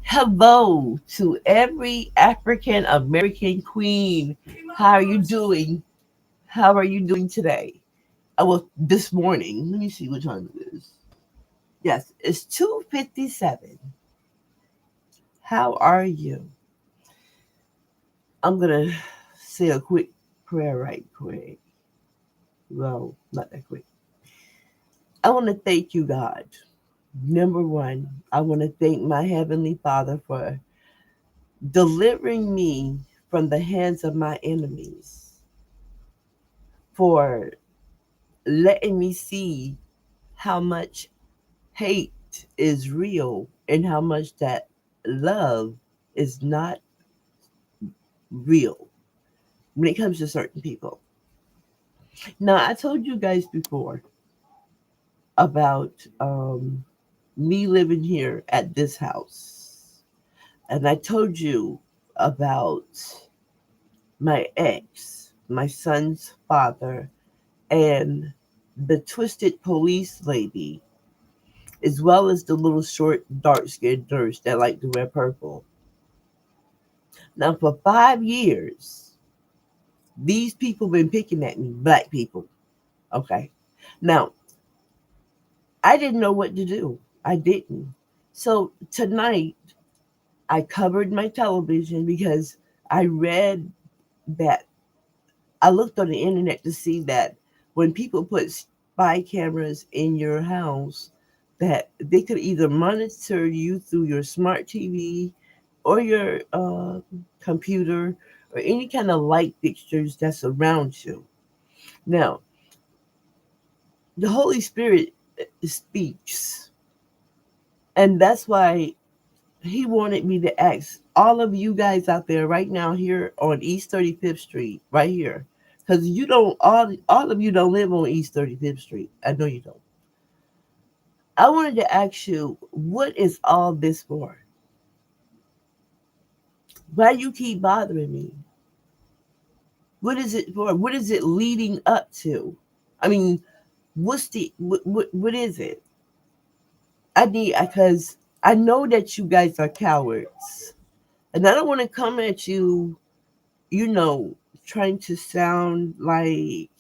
Hello to every African American queen. How are you doing? How are you doing today? Well, this morning. Let me see what time it is. Yes, it's 2:57. How are you? I'm gonna say a quick prayer right quick. Well, not that quick. I want to thank you, God. Number one, I want to thank my Heavenly Father for delivering me from the hands of my enemies, for letting me see how much hate is real and how much that love is not real when it comes to certain people. Now, I told you guys before about me living here at this house, and I told you about my ex, my son's father, and the twisted police lady, as well as the little short, dark skinned nurse that liked to wear purple. Now, for 5 years, these people been picking at me, black people. Okay. Now, I didn't know what to do. I didn't. So tonight, I covered my television because I read that I looked on the internet to see that when people put spy cameras in your house, that they could either monitor you through your smart TV or your computer or any kind of light fixtures that's around you. Now, the Holy Spirit speaks, and that's why He wanted me to ask all of you guys out there right now here on East 35th Street, right here, because you don't all of you don't live on East 35th Street. I know you don't. I wanted to ask you, what is all this for? Why you keep bothering me? What is it for? What is it leading up to? I mean, what is it? I need because I know that you guys are cowards, and I don't want to come at you, you know, trying to sound like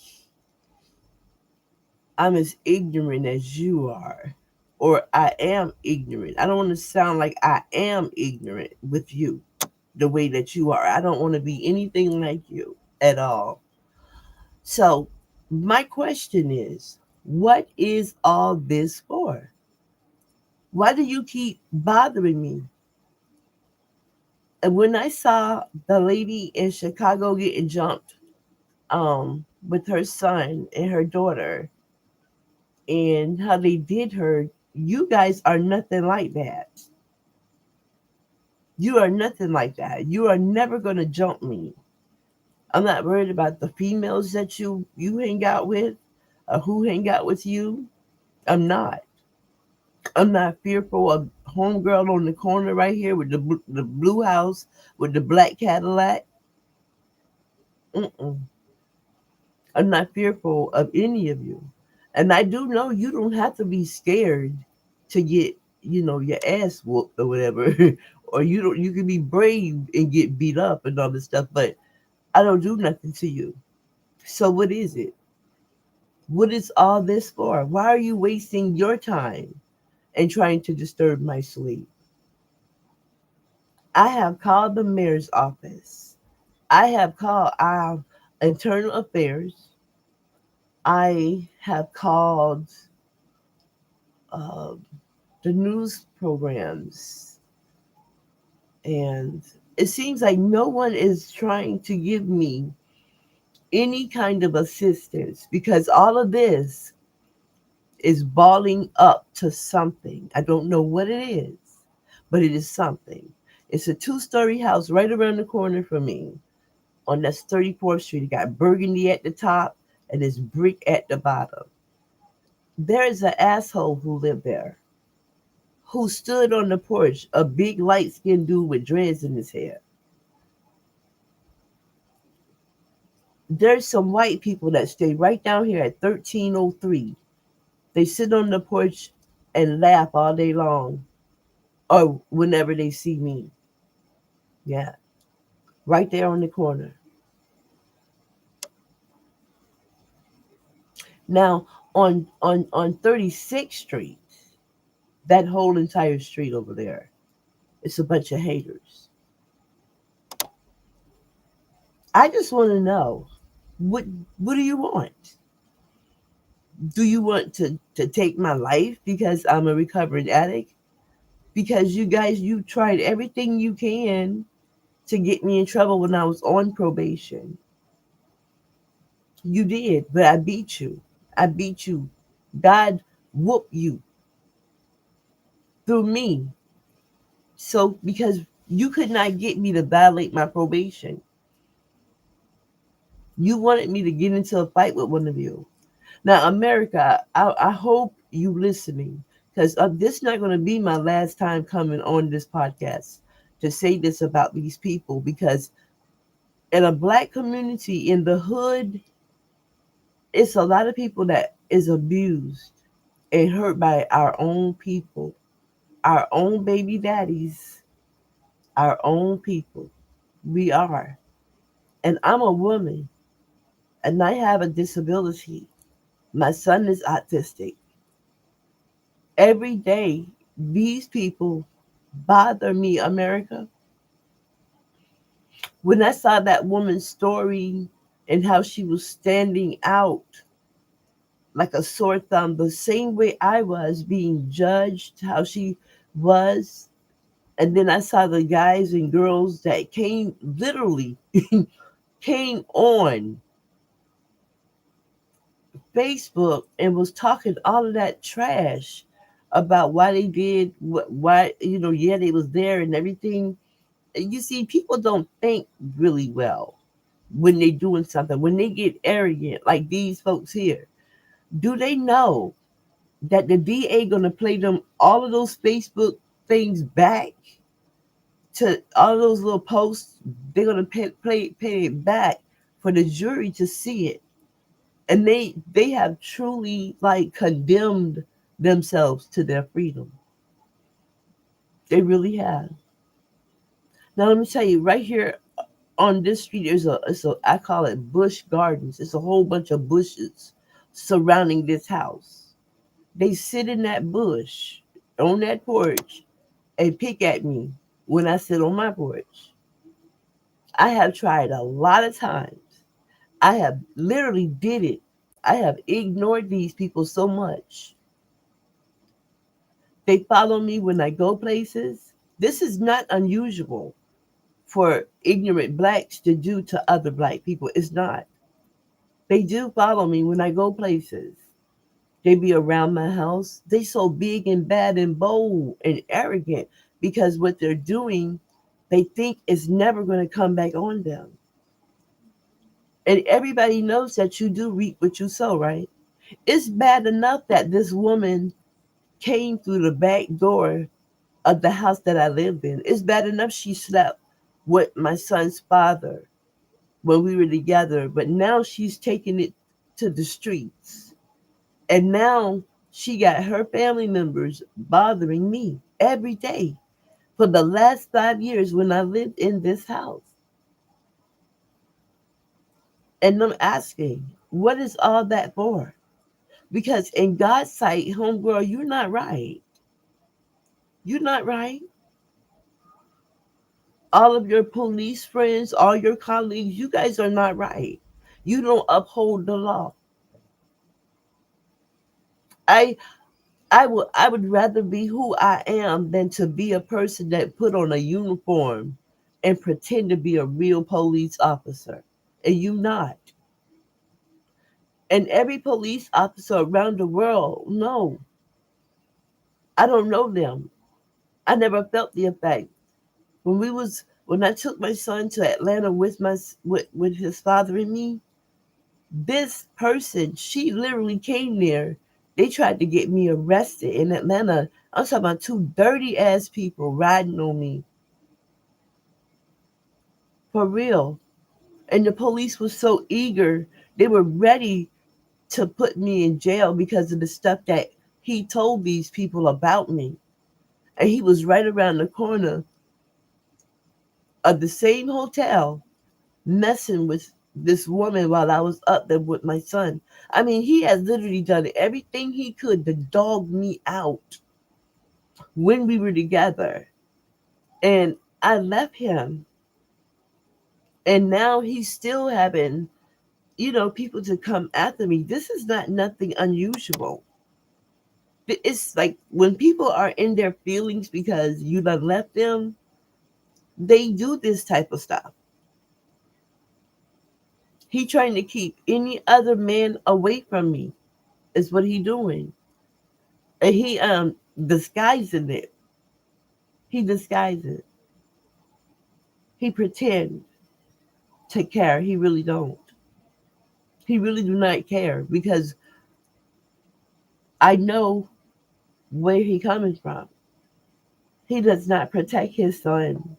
I'm as ignorant as you are, or I am ignorant. I don't want to sound like I am ignorant with you the way that you are. I don't want to be anything like you at all. So, my question is, what is all this for? Why do you keep bothering me? And when I saw the lady in Chicago getting jumped with her son and her daughter and how they did her, you guys are nothing like that. You are nothing like that. You are never going to jump me. I'm not worried about the females that you hang out with or who hang out with you. I'm not. I'm not fearful of homegirl on the corner right here with the blue house with the black Cadillac. Mm-mm. I'm not fearful of any of you. And I do know you don't have to be scared to get, your ass whooped or whatever. Or you can be brave and get beat up and all this stuff, but I don't do nothing to you. So what is it? What is all this for? Why are you wasting your time and trying to disturb my sleep? I have called the mayor's office. I have called our internal affairs. I have called uh, the news programs, and it seems like no one is trying to give me any kind of assistance because all of this is balling up to something. I don't know what it is, but it is something. It's a two-story house right around the corner from me on that's 34th Street. It got burgundy at the top and it's brick at the bottom. There is an asshole who lived there who stood on the porch, a big light skinned dude with dreads in his hair. There's some white people that stay right down here at 1303. They sit on the porch and laugh all day long. or whenever they see me. Yeah, right there on the corner. Now on 36th Street, that whole entire street over there, it's a bunch of haters. I just want to know, what what do you want? Do you want to take my life because I'm a recovering addict? Because you guys, you tried everything you can to get me in trouble when I was on probation. You did, but I beat you. I beat you. God whooped you through me. So because you could not get me to violate my probation, you wanted me to get into a fight with one of you. Now, America, I hope you listening, because this is not going to be my last time coming on this podcast to say this about these people. Because in a black community in the hood, it's a lot of people that is abused and hurt by our own people, our own baby daddies, our own people. We are. And I'm a woman and I have a disability. My son is autistic. Every day, these people bother me, America. When I saw that woman's story and how she was standing out like a sore thumb, the same way I was being judged, how she was. And then I saw the guys and girls that came, literally came on Facebook and was talking all of that trash about why they did what, why, yeah, they was there and everything. You see, people don't think really well when they doing something. When they get arrogant, like these folks here, do they know that the DA gonna play them all of those Facebook things back to all of those little posts? They're gonna pay it back for the jury to see it, and they have truly like condemned themselves to their freedom. They really have. Now let me tell you, right here on this street, it's a I call it Bush Gardens. It's a whole bunch of bushes surrounding this house. They sit in that bush on that porch and pick at me when I sit on my porch. I have tried a lot of times. I have literally did it. I have ignored these people so much. They follow me when I go places. This is not unusual for ignorant blacks to do to other black people. It's not. They do follow me when I go places. They be around my house. They so big and bad and bold and arrogant because what they're doing, they think is never going to come back on them. And everybody knows that you do reap what you sow, right? It's bad enough that this woman came through the back door of the house that I lived in. It's bad enough she slept with my son's father when we were together, but now she's taking it to the streets. And now she got her family members bothering me every day for the last 5 years when I lived in this house. And I'm asking, what is all that for? Because in God's sight, homegirl, you're not right. You're not right. All of your police friends, all your colleagues, you guys are not right. You don't uphold the law. I I would rather be who I am than to be a person that put on a uniform and pretend to be a real police officer. And you not. And every police officer around the world, no, I don't know them. I never felt the effect. When I took my son to Atlanta with with his father and me, this person, she literally came there. They tried to get me arrested in Atlanta. I'm talking about two dirty ass people riding on me. For real. And the police was so eager. They were ready to put me in jail because of the stuff that he told these people about me. And he was right around the corner of the same hotel messing with this woman while I was up there with my son. I mean, he has literally done everything he could to dog me out when we were together. And I left him. And now he's still having, people to come after me. This is not nothing unusual. It's like when people are in their feelings because you done left them, they do this type of stuff. He trying to keep any other man away from me is what he doing. And he disguising it. He disguises it. He pretend to care. He really don't. He really do not care because I know where he coming from. He does not protect his son.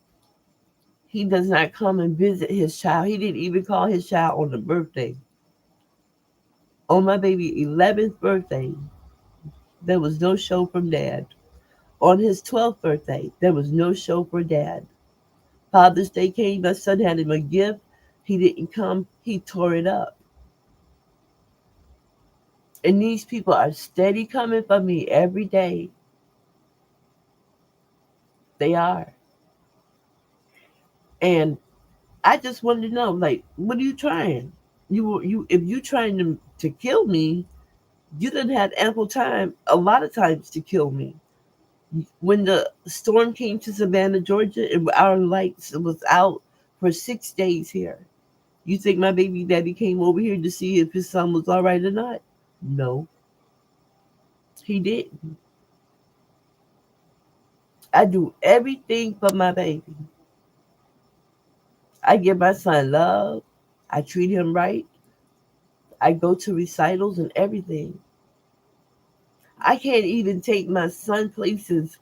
He does not come and visit his child. He didn't even call his child on the birthday. On my baby 11th birthday, there was no show from dad. On his 12th birthday, there was no show for dad. Father's Day came, my son had him a gift. He didn't come, he tore it up. And these people are steady coming for me every day. They are. And I just wanted to know, like, what are you trying? If you trying to kill me, you done had ample time, a lot of times to kill me. When the storm came to Savannah, Georgia, our lights was out for 6 days here. You think my baby daddy came over here to see if his son was all right or not? No, he didn't. I do everything for my baby. I give my son love. I treat him right. I go to recitals and everything. I can't even take my son places.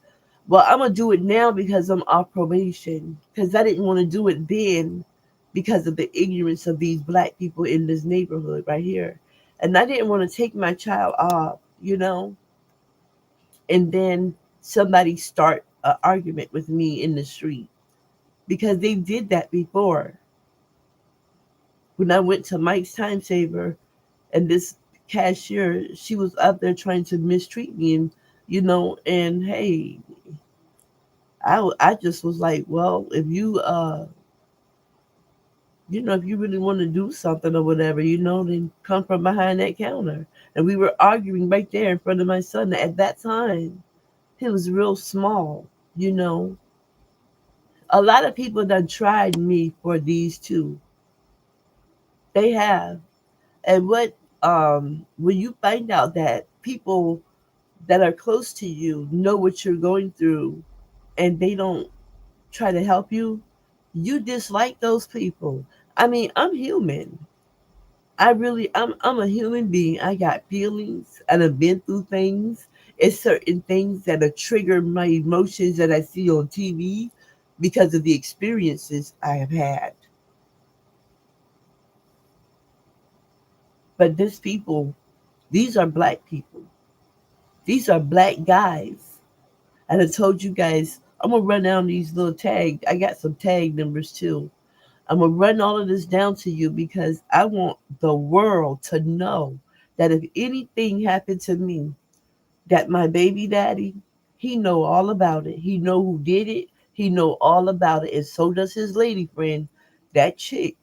Well, I'm going to do it now because I'm off probation. Because I didn't want to do it then because of the ignorance of these black people in this neighborhood right here. And I didn't want to take my child off, and then somebody start an argument with me in the street because they did that before. When I went to Mike's Time Saver and this cashier, she was up there trying to mistreat me and hey, I just was like, well, if you really want to do something or whatever, then come from behind that counter. And we were arguing right there in front of my son. At that time, he was real small. A lot of people done tried me for these two. They have. And when you find out that people that are close to you know what you're going through and they don't try to help you, you dislike those people. I mean, I'm human. I'm a human being. I got feelings and I've been through things. It's certain things that have triggered my emotions that I see on TV because of the experiences I have had. But these are black people. These are black guys. And I told you guys, I'm gonna run down these little tags. I got some tag numbers too. I'm gonna run all of this down to you because I want the world to know that if anything happened to me, that my baby daddy, he know all about it. He know who did it. He know all about it, and so does his lady friend, that chick,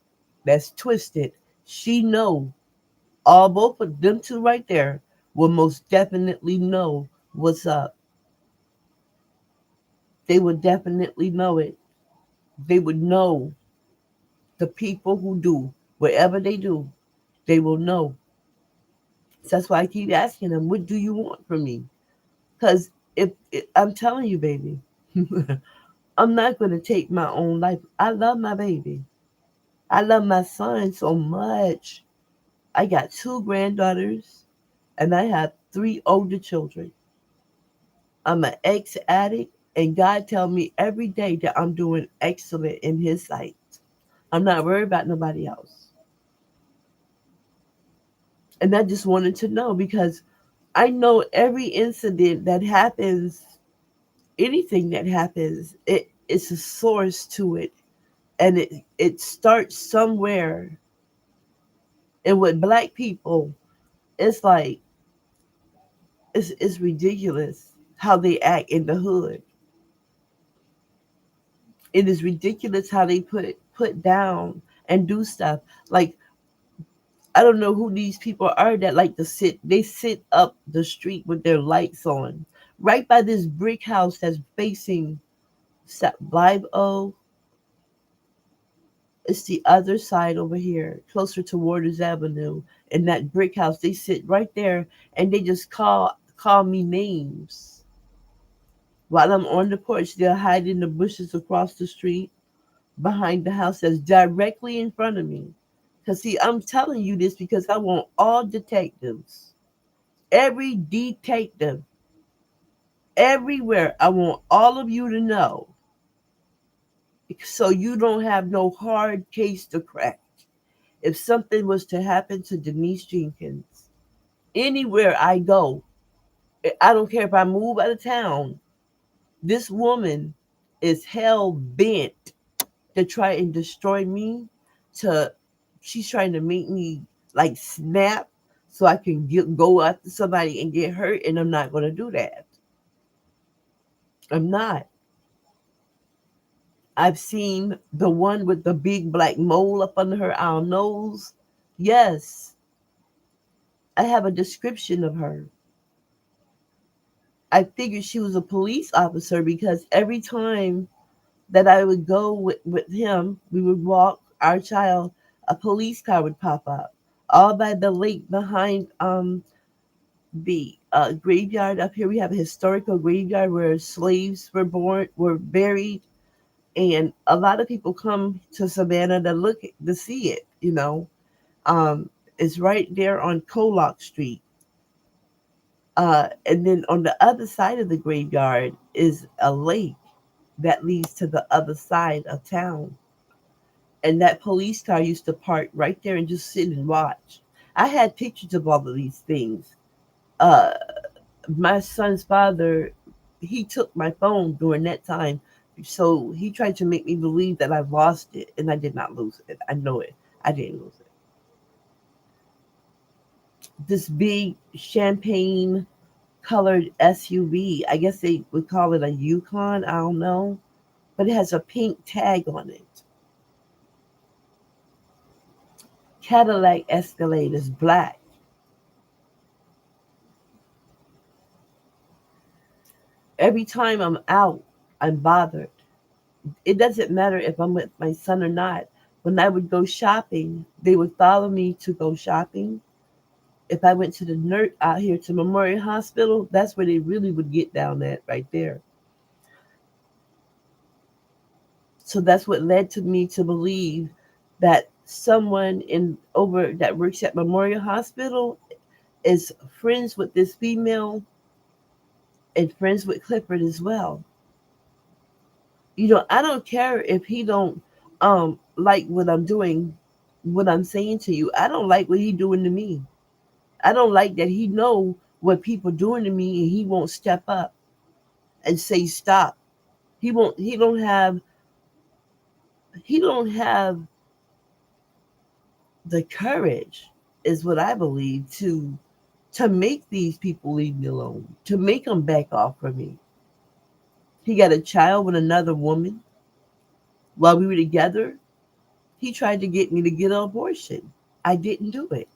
that's twisted. She know all both of them two right there will most definitely know what's up. They would definitely know it. They would know the people who do whatever they do. They will know. So that's why I keep asking them, "What do you want from me?" Because if I'm telling you, baby, I'm not going to take my own life. I love my baby. I love my son so much. I got two granddaughters, and I have three older children. I'm an ex addict, and God tell me every day that I'm doing excellent in His sight. I'm not worried about nobody else. And I just wanted to know because I know every incident that happens anything that happens, it's a source to it, and it starts somewhere. And with black people, it's like it's ridiculous how they act in the hood. It is ridiculous how they put down and do stuff. Like, I don't know who these people are that like to sit. They sit up the street with their lights on, right by this brick house that's facing Live O. It's the other side over here, closer to Waters Avenue, and that brick house. They sit right there and they just call me names while I'm on the porch. They'll hide in the bushes across the street behind the house that's directly in front of me. Because, see, I'm telling you this because I want all detectives, every detective, everywhere. I want all of you to know so you don't have no hard case to crack. If something was to happen to Denise Jenkins, anywhere I go, I don't care if I move out of town, this woman is hell bent to try and destroy me. To She's trying to make me like snap so I can go after somebody and get hurt, and I'm not going to do that. I'm not. I've seen the one with the big black mole up under her owl nose. Yes, I have a description of her. I figured she was a police officer because every time that I would go with him, we would walk our child, a police car would pop up. All by the lake behind the graveyard up here. We have a historical graveyard where slaves were buried, and a lot of people come to Savannah to look to see it. It's right there on Colock Street. And then on the other side of the graveyard is a lake that leads to the other side of town. And that police car used to park right there and just sit and watch. I had pictures of all of these things. Uh, my son's father, he took my phone during that time. So he tried to make me believe that I lost it, and I did not lose it. I know it. I didn't lose it. This big champagne colored SUV, I guess they would call it a Yukon, I don't know, but it has a pink tag on it. Cadillac Escalade is black. Every time I'm out, I'm bothered. It doesn't matter if I'm with my son or not. When I would go shopping, they would follow me to go shopping. If I went to the NERT out here to Memorial Hospital, that's where they really would get down at right there. So that's what led to me to believe that someone in over that works at Memorial Hospital is friends with this female and friends with Clifford as well. I don't care if he don't like what I'm doing, what I'm saying to you. I don't like what he doing to me. I don't like that he know what people doing to me and he won't step up and say stop. He don't have the courage, is what I believe, to make these people leave me alone, to make them back off from me. He got a child with another woman. While we were together, he tried to get me to get an abortion. I didn't do it.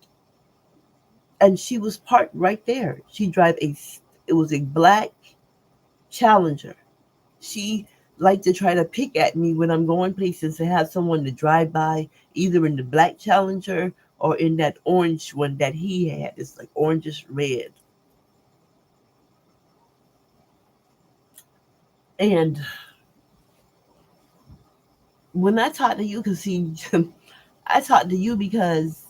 And she was parked right there. It was a black Challenger. She liked to try to pick at me when I'm going places to have someone to drive by, either in the black Challenger or in that orange one that he had. It's like orangish red. And when I talk to you, because see, I talk to you because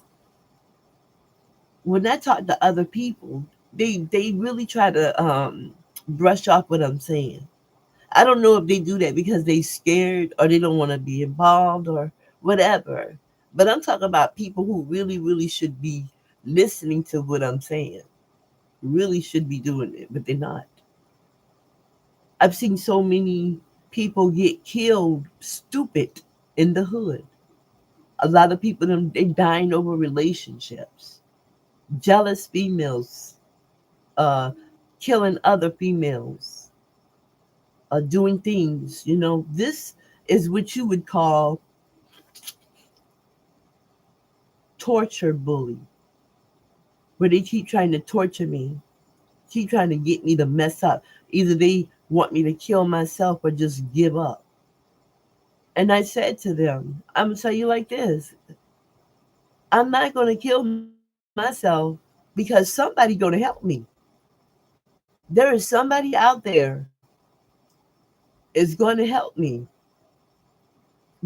when I talk to other people, they really try to brush off what I'm saying. I don't know if they do that because they scared or they don't want to be involved or whatever. But I'm talking about people who really, really should be listening to what I'm saying. Really should be doing it, but they're not. I've seen so many people get killed stupid in the hood. A lot of people they dying over relationships, jealous females, uh, killing other females, doing things. This is what you would call torture bully, where they keep trying to torture me, keep trying to get me to mess up. Either they want me to kill myself or just give up. And I said to them, I'm gonna tell you like this: I'm not gonna kill myself because somebody gonna help me. There is somebody out there is going to help me.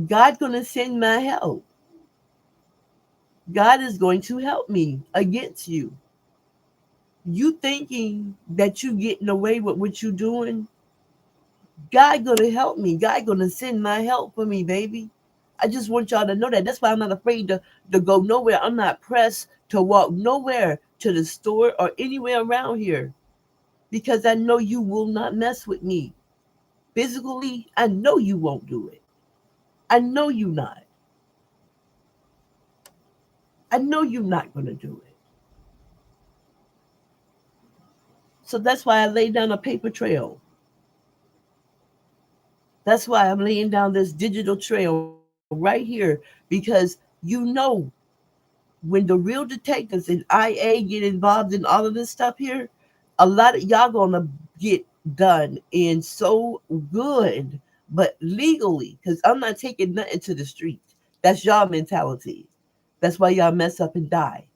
God gonna send my help. God is going to help me against you. You thinking that you getting away with what you doing? God gonna help me. God gonna send my help for me, baby. I just want y'all to know that. That's why I'm not afraid to go nowhere. I'm not pressed to walk nowhere to the store or anywhere around here because I know you will not mess with me. Physically, I know you won't do it. I know you not. I know you're not gonna do it. So that's why I laid down a paper trail. That's why I'm laying down this digital trail right here because when the real detectives and IA get involved in all of this stuff here, a lot of y'all gonna get done and so good, but legally, because I'm not taking nothing to the streets. That's y'all mentality. That's why y'all mess up and die.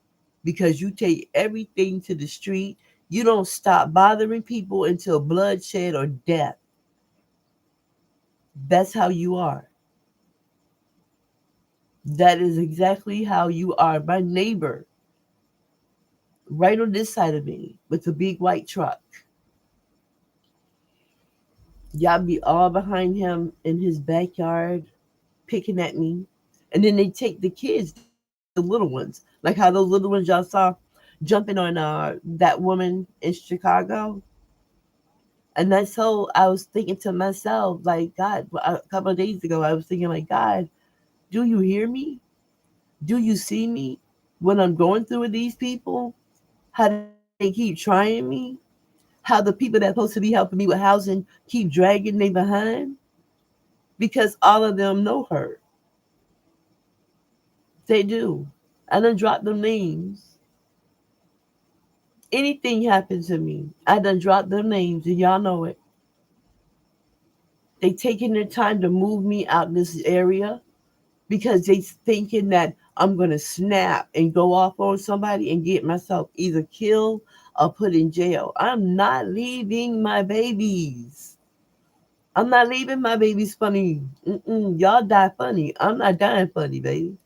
Because you take everything to the street. You don't stop bothering people until bloodshed or death. That's how you are. That is exactly how you are. My neighbor, right on this side of me, with the big white truck, y'all be all behind him in his backyard, picking at me. And then they take the kids, the little ones, like how those little ones y'all saw jumping on that woman in Chicago. And that's so I was thinking to myself, like, God, a couple of days ago, I was thinking, like, God, do you hear me? Do you see me when I'm going through with these people? How they keep trying me? How the people that supposed to be helping me with housing keep dragging me behind? Because all of them know her. They do. I done dropped them names. Anything happened to me, I done dropped them names, and y'all know it. They taking their time to move me out this area because they thinking that I'm gonna snap and go off on somebody and get myself either killed or put in jail. I'm not leaving my babies. I'm not leaving my babies funny. Y'all die funny. I'm not dying funny, baby.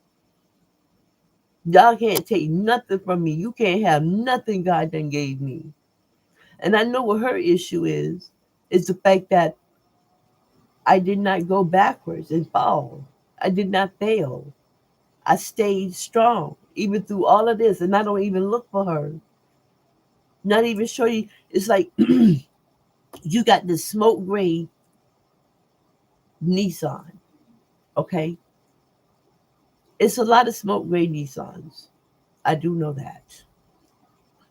Y'all can't take nothing from me. You can't have nothing God done gave me. And I know what her issue is the fact that I did not go backwards and fall. I did not fail. I stayed strong, even through all of this, and I don't even look for her. Not even show you. It's like you got this smoke gray Nissan, okay? It's a lot of smoke gray Nissans. I do know that.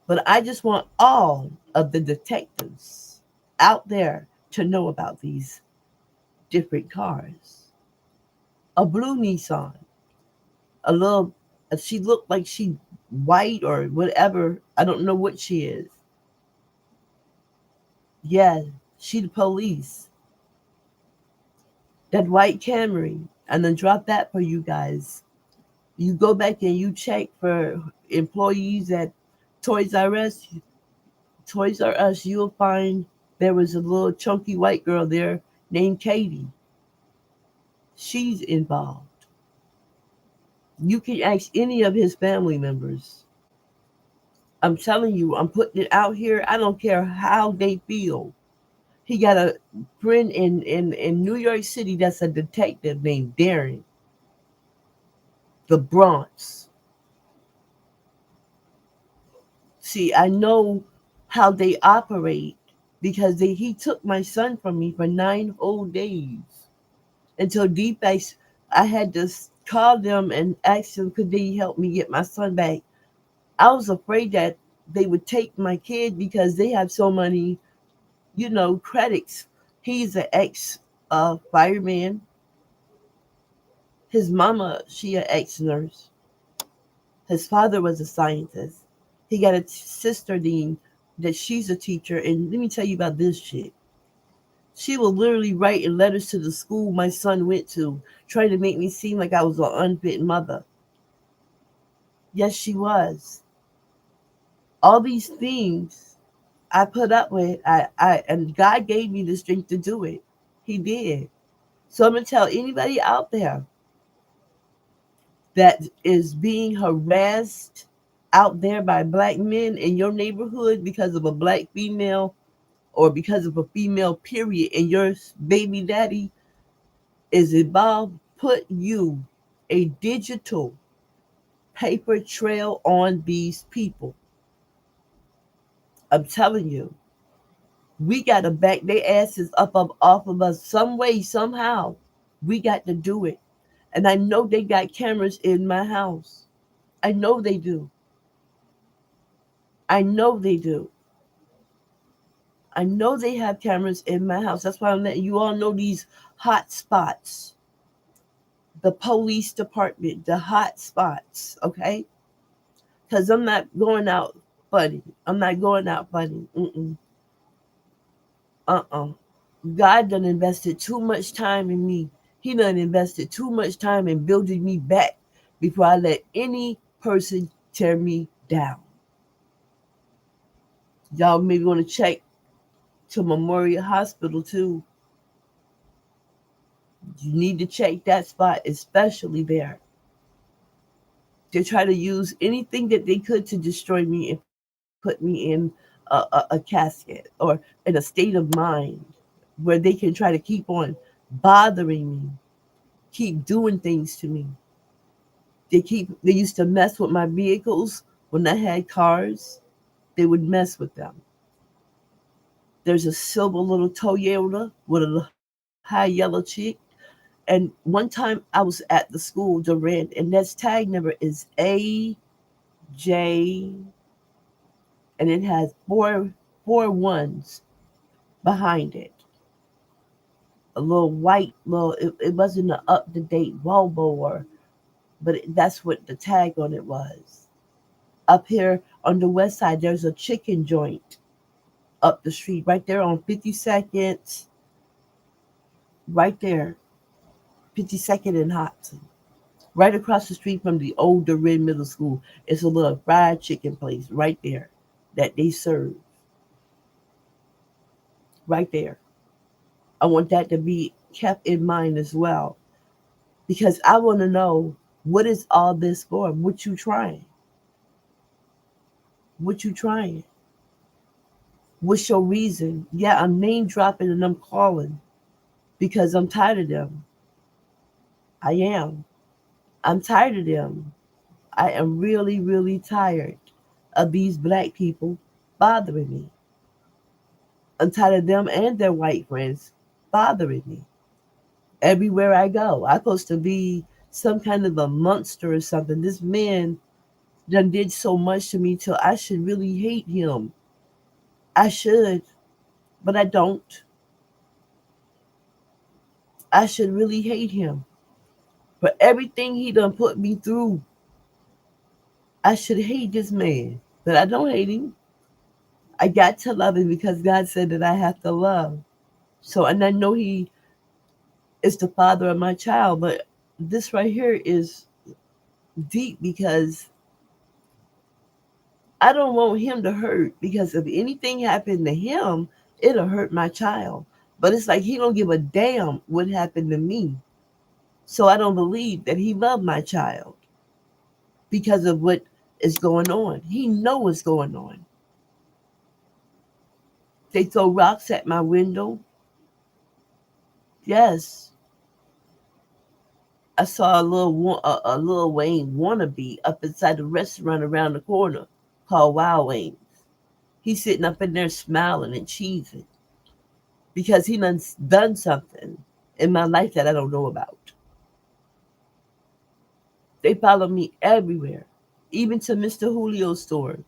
But I just want all of the detectives out there to know about these different cars. A blue Nissan, a little, she looked like she white or whatever. I don't know what she is. Yeah, she the police. That white Camry. And then drop that for you guys. You go back and you check for employees at Toys R Us. Toys R Us, you'll find there was a little chunky white girl there named Katie. She's involved. You can ask any of his family members. I'm telling you, I'm putting it out here. I don't care how they feel. He got a friend in New York City that's a detective named Darren, the Bronx. See, I know how they operate because he took my son from me for 9 whole days until I had to call them and ask them could they help me get my son back. I was afraid that they would take my kid because they have so many, credits. He's an ex fireman. His mama, she an ex nurse. His father was a scientist. He got a sister Dean that she's a teacher. And let me tell you about this shit. She will literally write in letters to the school my son went to, trying to make me seem like I was an unfit mother. Yes, she was. All these things I put up with, and God gave me the strength to do it. He did. So I'm gonna tell anybody out there that is being harassed out there by black men in your neighborhood because of a black female or because of a female period and your baby daddy is involved, put you a digital paper trail on these people. I'm telling you, we got to back their asses up off of us some way, somehow. We got to do it. And I know they got cameras in my house. I know they do. I know they do. I know they have cameras in my house. That's why I'm letting you all know these hot spots. The police department, the hot spots, okay? Because I'm not going out funny. I'm not going out funny. Uh-uh. God done invested too much time in me. He done invested too much time in building me back before I let any person tear me down. Y'all maybe want to check to Memorial Hospital too. You need to check that spot, especially there. They try to use anything that they could to destroy me and put me in a casket or in a state of mind where they can try to keep on bothering me, keep doing things to me. They used to mess with my vehicles when I had cars. They would mess with them. There's a silver little Toyota with a high yellow chick. And one time I was at the school, Durant, and that tag number is AJ, and it has four ones behind it. A little white, it wasn't an up to date Volvo, but that's what the tag on it was. Up here on the west side, there's a chicken joint up the street, right there on 52nd, right there, 52nd and Hudson. Right across the street from the old Red Middle School, it's a little fried chicken place right there that they serve. Right there. I want that to be kept in mind as well. Because I want to know, what is all this for? What you trying? What you trying? What's your reason? Yeah, I'm name dropping and I'm calling because I'm tired of them. I am. I'm tired of them. I am really, really tired of these black people bothering me. I'm tired of them and their white friends bothering me. Everywhere I go, I'm supposed to be some kind of a monster or something. This man done did so much to me till I should really hate him. I should, but I don't. I should really hate him. For everything he done put me through, I should hate this man. But I don't hate him. I got to love him because God said that I have to love. So, and I know he is the father of my child, but this right here is deep because I don't want him to hurt, because if anything happened to him, it'll hurt my child. But it's like he don't give a damn what happened to me. So I don't believe that he loved my child because of what is going on. He know what's going on. They throw rocks at my window. Yes, I saw a little Wayne wannabe up inside the restaurant around the corner called Wild Wayne. He's sitting up in there smiling and cheesing. because he done something in my life that I don't know about. They follow me everywhere, even to Mr. Julio's store.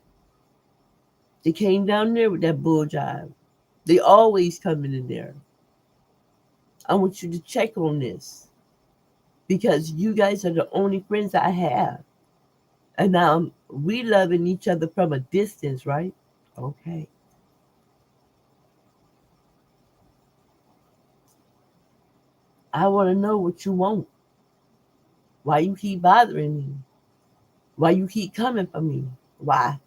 They came down there with that bull jive. They always coming in there. I want you to check on this because you guys are the only friends I have. And now we loving each other from a distance, right? Okay. I want to know what you want. Why you keep bothering me? Why you keep coming for me? Why?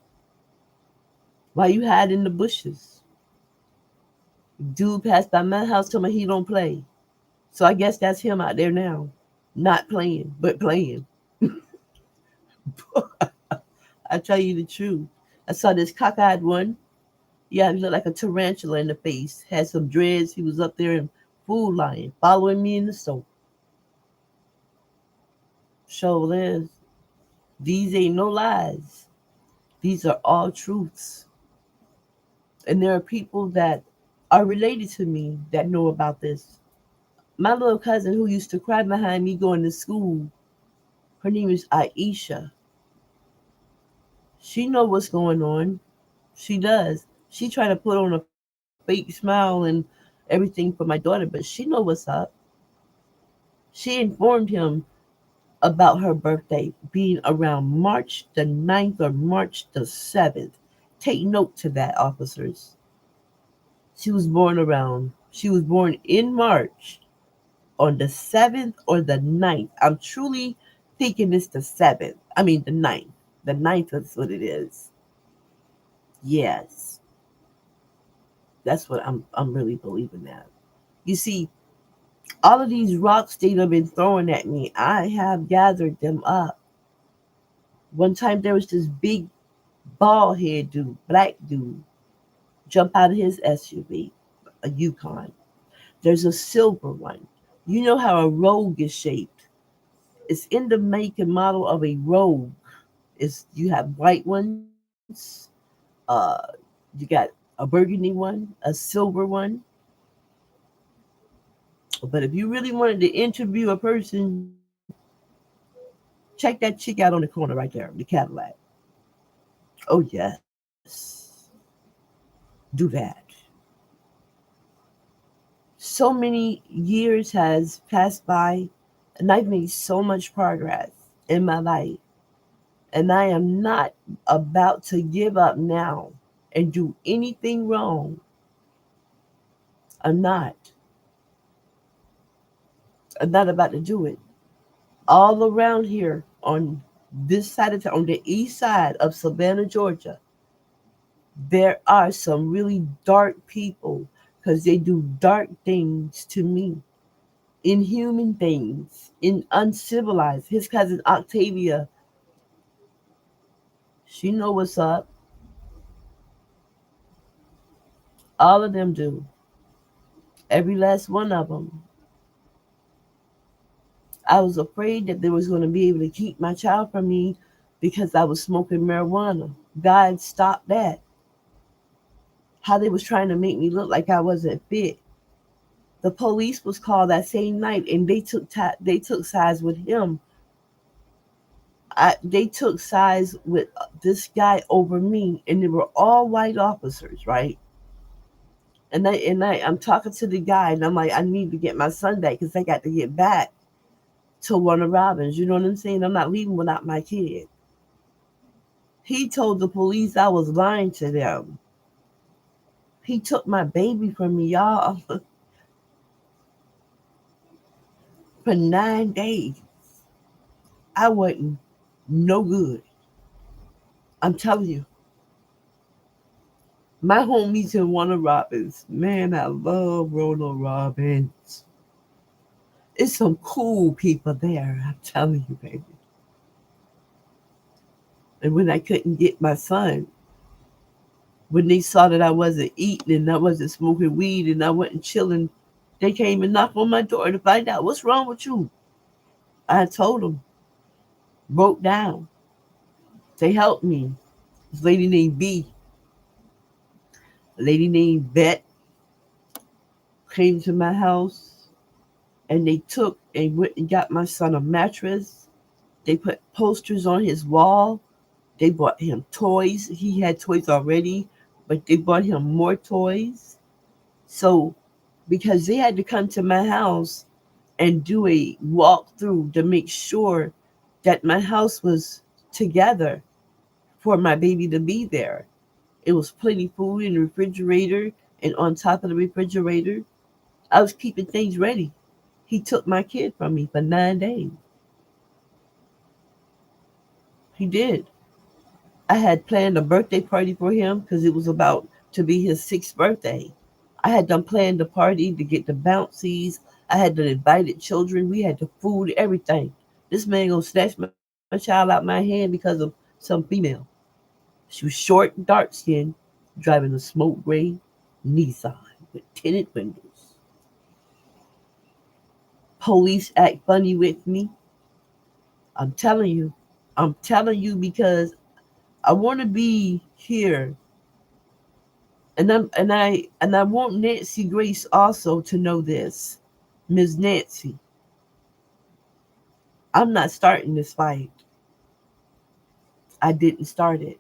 Why you hide in the bushes? Dude passed by my house, told me he don't play. So I guess that's him out there now. Not playing, but playing. I tell you the truth. I saw this cockeyed one. Yeah, he looked like a tarantula in the face. Had some dreads. He was up there in Food Lion, following me in the store. Show Liz. These ain't no lies. These are all truths. And there are people that are related to me that know about this. My little cousin who used to cry behind me going to school, her name is Aisha. She know what's going on. She does. She trying to put on a fake smile and everything for my daughter, but she know what's up. She informed him about her birthday being around March the 9th or March the 7th. Take note to that, officers. She was born in March on the 7th or the 9th. I'm truly thinking it's the 7th. I mean, the 9th. The 9th is what it is. Yes. That's what I'm really believing that. You see, all of these rocks they have been throwing at me, I have gathered them up. One time there was this big bald head dude, black dude, jump out of his SUV, a Yukon. There's a silver one. You know how a Rogue is shaped. It's in the make and model of a Rogue. It's you have white ones, uh, you got a burgundy one, a silver one. But if you really wanted to interview a person, check that chick out on the corner right there, the Cadillac. Oh yes, do that. So many years has passed by, and I've made so much progress in my life, and I am not about to give up now and do anything wrong. I'm not. I'm not about to do it. All around here on this side of town, on the east side of Savannah, Georgia, there are some really dark people because they do dark things to me, inhuman things, in uncivilized. His cousin Octavia, she know what's up. All of them do. Every last one of them. I was afraid that they was going to be able to keep my child from me because I was smoking marijuana. God stopped that. How they was trying to make me look like I wasn't fit. The police was called that same night, and they took sides with him. They took sides with this guy over me, and they were all white officers, right? I'm talking to the guy, and I'm like, I need to get my son back because I got to get back to Warner Robins. You know what I'm saying? I'm not leaving without my kid. He told the police I was lying to them. He took my baby from me, y'all, for 9 days. I wasn't no good. I'm telling you. My homies in Warner Robins, man, I love Warner Robins. It's some cool people there, I'm telling you, baby. And when I couldn't get my son, when they saw that I wasn't eating and I wasn't smoking weed and I wasn't chilling, they came and knocked on my door to find out what's wrong with you. I told them, broke down. They helped me. This lady named B, a lady named Bet, came to my house and they took and went and got my son a mattress. They put posters on his wall. They bought him toys. He had toys already, but they bought him more toys. So, because they had to come to my house and do a walkthrough to make sure that my house was together for my baby to be there. It was plenty food in the refrigerator and on top of the refrigerator. I was keeping things ready. He took my kid from me for 9 days. He did. I had planned a birthday party for him because it was about to be his 6th birthday. I had done planned the party to get the bouncies. I had the invited children. We had the food, everything. This man gonna snatch my child out my hand because of some female. She was short, dark skinned, driving a smoke gray Nissan with tinted windows. Police act funny with me. I'm telling you. I'm telling you because I want to be here, and I want Nancy Grace also to know this. Ms. Nancy, I'm not starting this fight. I didn't start it.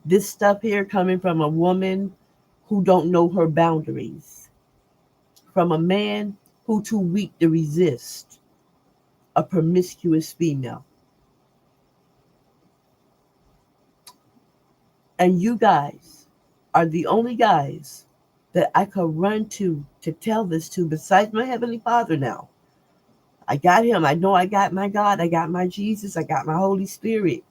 This stuff here coming from a woman who don't know her boundaries, from a man who too weak to resist, a promiscuous female. And you guys are the only guys that I could run to tell this to besides my Heavenly Father now. I got him. I know I got my God. I got my Jesus. I got my Holy Spirit.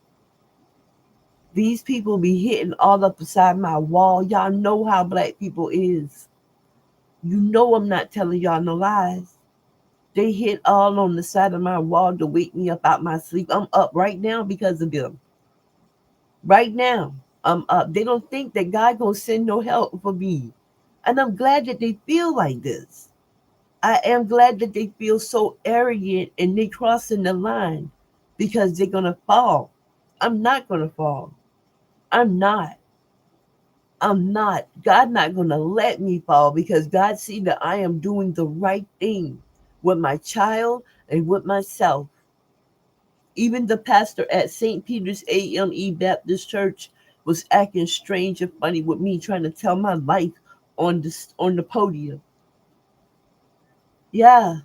These people be hitting all up beside my wall. Y'all know how black people is. You know I'm not telling y'all no lies. They hit all on the side of my wall to wake me up out my sleep. I'm up right now because of them. Right now, I'm up. They don't think that God gonna send no help for me. And I'm glad that they feel like this. I am glad that they feel so arrogant and they crossing the line because they're gonna fall. I'm not gonna fall. I'm not. I'm not. God not gonna let me fall because God see that I am doing the right thing with my child and with myself. Even the pastor at St. Peter's AME Baptist Church was acting strange and funny with me trying to tell my life on the podium. Yeah,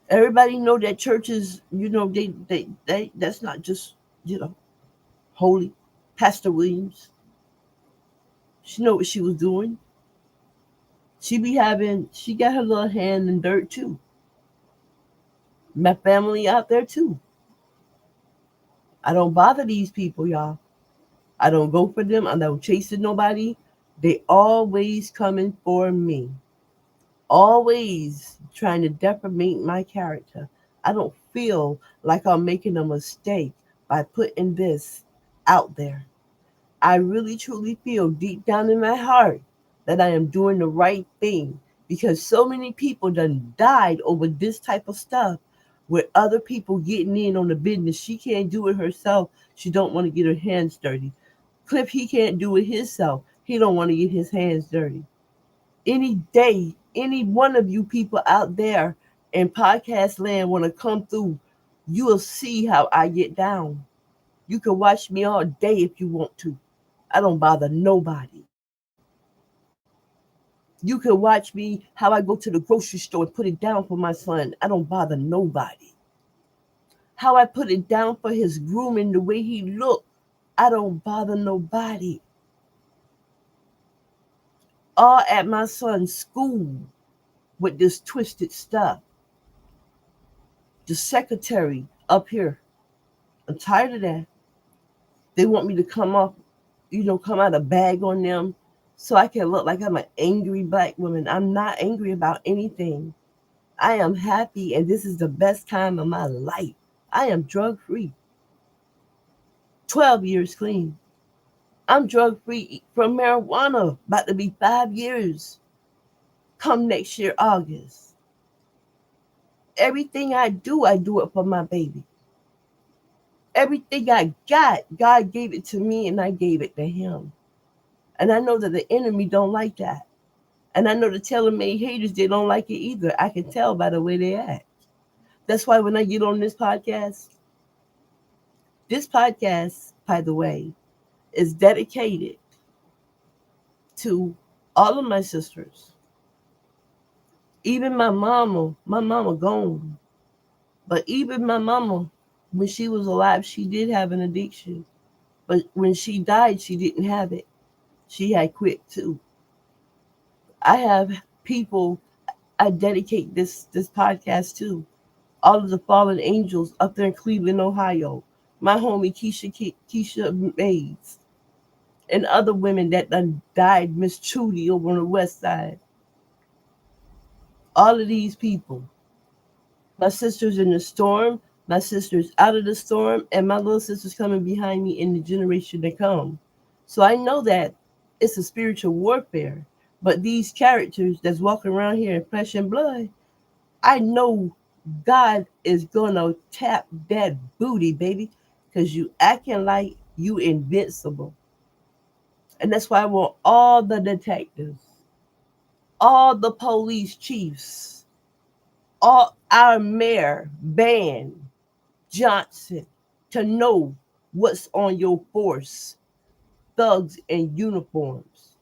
everybody know that churches, they that's not just holy. Pastor Williams, she know what she was doing. She got her little hand in dirt too. My family out there too. I don't bother these people, y'all. I don't go for them. I don't chase nobody. They always coming for me. Always trying to defamate my character. I don't feel like I'm making a mistake by putting this out there. I really truly feel deep down in my heart that I am doing the right thing because so many people done died over this type of stuff with other people getting in on the business. She can't do it herself. She don't want to get her hands dirty. Cliff, he can't do it himself. He don't want to get his hands dirty. Any day, any one of you people out there in podcast land want to come through, you will see how I get down. You can watch me all day if you want to. I don't bother nobody. You can watch me how I go to the grocery store and put it down for my son. I don't bother nobody. How I put it down for his grooming, the way he look. I don't bother nobody. All at my son's school with this twisted stuff. The secretary up here. I'm tired of that. They want me to come out a bag on them so I can look like I'm an angry black woman. I'm not angry about anything. I am happy and this is the best time of my life. I am drug free. 12 years clean. I'm drug free from marijuana. About to be 5 years. Come next year, August. Everything I do it for my baby. Everything I got, God gave it to me and I gave it to him. And I know that the enemy don't like that. And I know the tailor-made haters, they don't like it either. I can tell by the way they act. That's why when I get on this podcast, by the way, is dedicated to all of my sisters. Even my mama gone. But even my mama, when she was alive, she did have an addiction. But when she died, she didn't have it. She had quit too. I have people I dedicate this podcast to. All of the fallen angels up there in Cleveland, Ohio. My homie Keisha Mays. And other women that done died, Miss Trudy over on the west side. All of these people. My sister's in the storm, my sister's out of the storm, and my little sister's coming behind me in the generation to come. So I know that it's a spiritual warfare. But these characters that's walking around here in flesh and blood, I know God is gonna tap that booty, baby, because you acting like you invincible. And that's why I want all the detectives, all the police chiefs, all our mayor, Van Johnson, to know what's on your force, thugs in uniforms.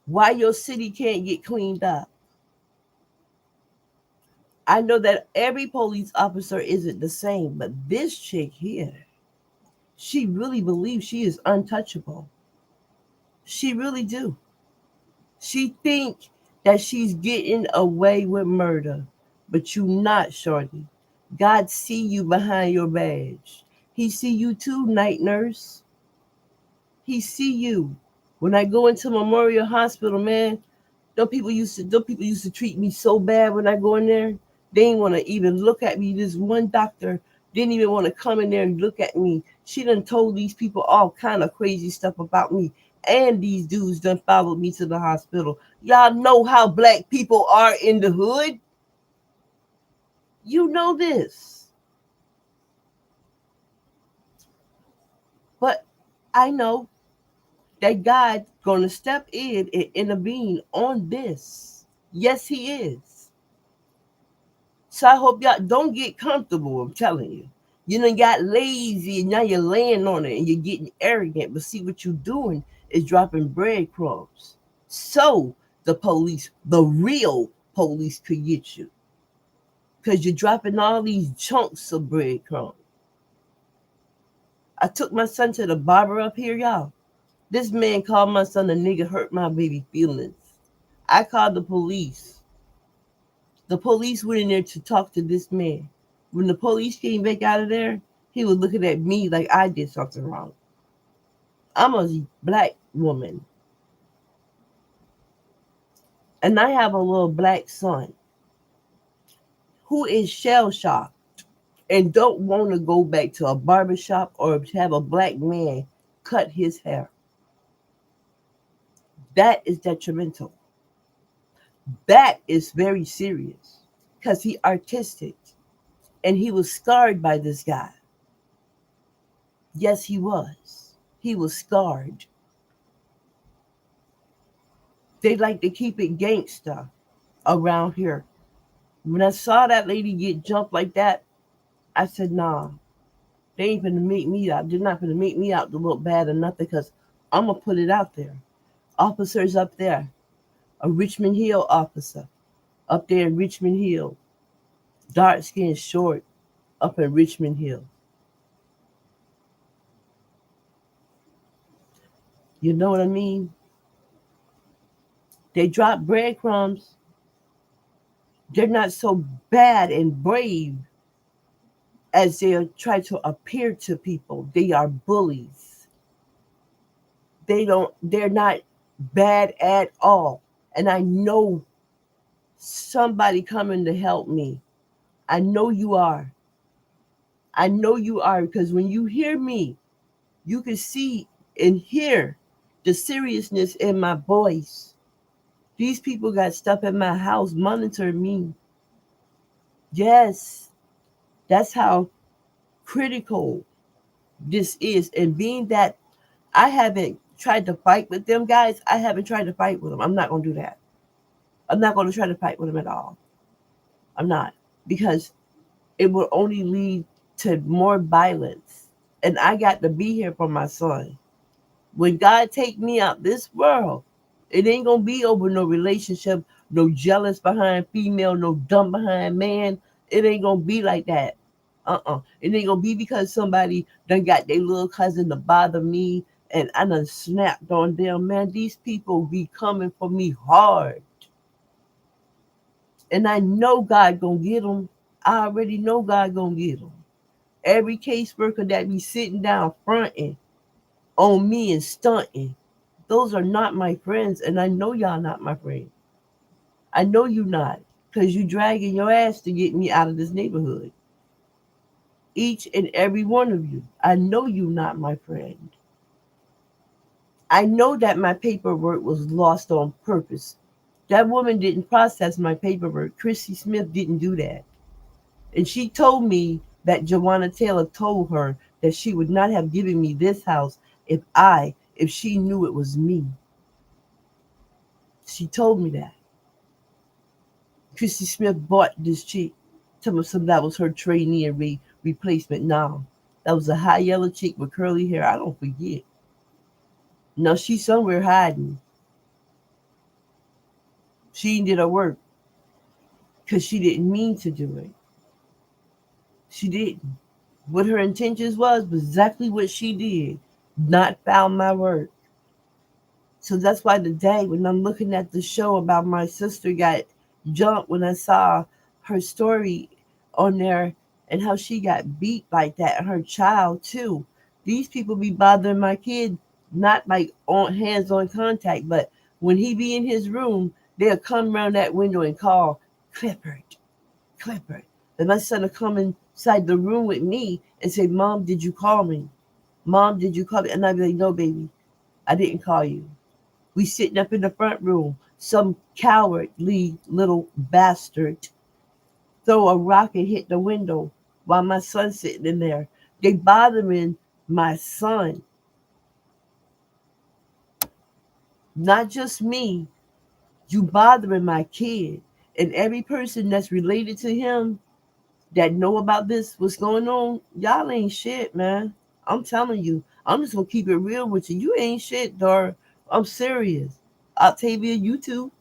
Why your city can't get cleaned up. I know that every police officer isn't the same, but this chick here, she really believes she is untouchable. She really do. She think that she's getting away with murder, but you not, shorty. God see you behind your badge. He see you too, night nurse. He see you. When I go into Memorial Hospital, man, those people used to treat me so bad when I go in there. They didn't want to even look at me. This one doctor didn't even want to come in there and look at me. She done told these people all kind of crazy stuff about me. And these dudes done followed me to the hospital. Y'all know how black people are in the hood. You know this. But I know that God gonna step in and intervene on this. Yes, he is. So I hope y'all don't get comfortable. I'm telling you. You done got lazy and now you're laying on it and you're getting arrogant. But see what you're doing is dropping breadcrumbs. So the real police could get you. Because you're dropping all these chunks of breadcrumbs. I took my son to the barber up here, y'all. This man called my son a nigga, hurt my baby feelings. I called the police. The police went in there to talk to this man. When the police came back out of there, he was looking at me like I did something wrong. I'm a black woman. And I have a little black son who is shell shocked and don't want to go back to a barbershop or have a black man cut his hair. That is detrimental. That is very serious because he artistic and he was scarred by this guy. Yes, he was. He was scarred. They like to keep it gangsta around here. When I saw that lady get jumped like that, I said, nah, they ain't gonna make me out. They're not gonna make me out to look bad or nothing because I'm gonna put it out there. Officers up there, a Richmond Hill officer up there in Richmond Hill, dark skin, short, up in Richmond Hill. You know what I mean? They drop breadcrumbs. They're not so bad and brave as they try to appear to people. They are bullies. They're not bad at all. And I know somebody coming to help me. I know you are. I know you are because when you hear me, you can see and hear the seriousness in my voice. These people got stuff in my house monitoring me. Yes, that's how critical this is. And being that I haven't tried to fight with them guys. I haven't tried to fight with them. I'm not going to do that. I'm not going to try to fight with them at all. I'm not. Because it will only lead to more violence. And I got to be here for my son. When God take me out this world, it ain't gonna be over no relationship, no jealous behind female, no dumb behind man. It ain't gonna be like that. It ain't gonna be because somebody done got their little cousin to bother me and I done snapped on them. Man, these people be coming for me hard. And I know God gonna get them. I already know God gonna get them. Every caseworker that be sitting down fronting on me and stunting, those are not my friends, and I know y'all not my friend. I know you not, because you dragging your ass to get me out of this neighborhood. Each and every one of you. I know you not my friend. I know that my paperwork was lost on purpose. That woman didn't process my paperwork. Chrissy Smith didn't do that. And she told me that Joanna Taylor told her that she would not have given me this house if she knew it was me. She told me that. Chrissy Smith bought this chick. Tell me some that was her trainee and replacement. No, that was a high yellow chick with curly hair. I don't forget. No, she's somewhere hiding. She did her work because she didn't mean to do it. She didn't. What her intentions was exactly what she did. Not found my work. So that's why today, when I'm looking at the show about my sister got jumped, when I saw her story on there and how she got beat like that, and her child too. These people be bothering my kid, not like on hands-on contact, but when he be in his room, they'll come around that window and call Clifford, Clifford. And my son will come inside the room with me and say, Mom, did you call me? Mom, did you call me? And I'd be like, no, baby, I didn't call you. We sitting up in the front room. Some cowardly little bastard throw a rock and hit the window while my son's sitting in there. They bothering my son. Not just me. You bothering my kid. And every person that's related to him that know about this, what's going on, y'all ain't shit, man. I'm telling you. I'm just gonna keep it real with you. You ain't shit, Dora. I'm serious. Octavia, you too.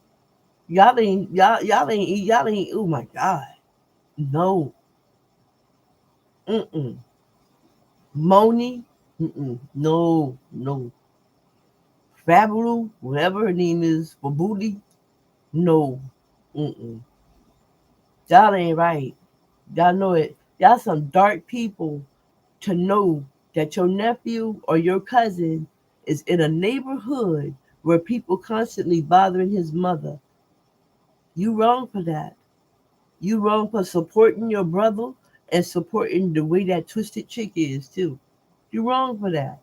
Y'all ain't. Oh my God, no. Mm-mm. Moni, no, no. Fabulu, whatever her name is, for booty, no. Mm-mm. Y'all ain't right. Y'all know it. Y'all some dark people to know that your nephew or your cousin is in a neighborhood where people constantly bothering his mother. You wrong for that. You wrong for supporting your brother and supporting the way that twisted chick is too. You wrong for that.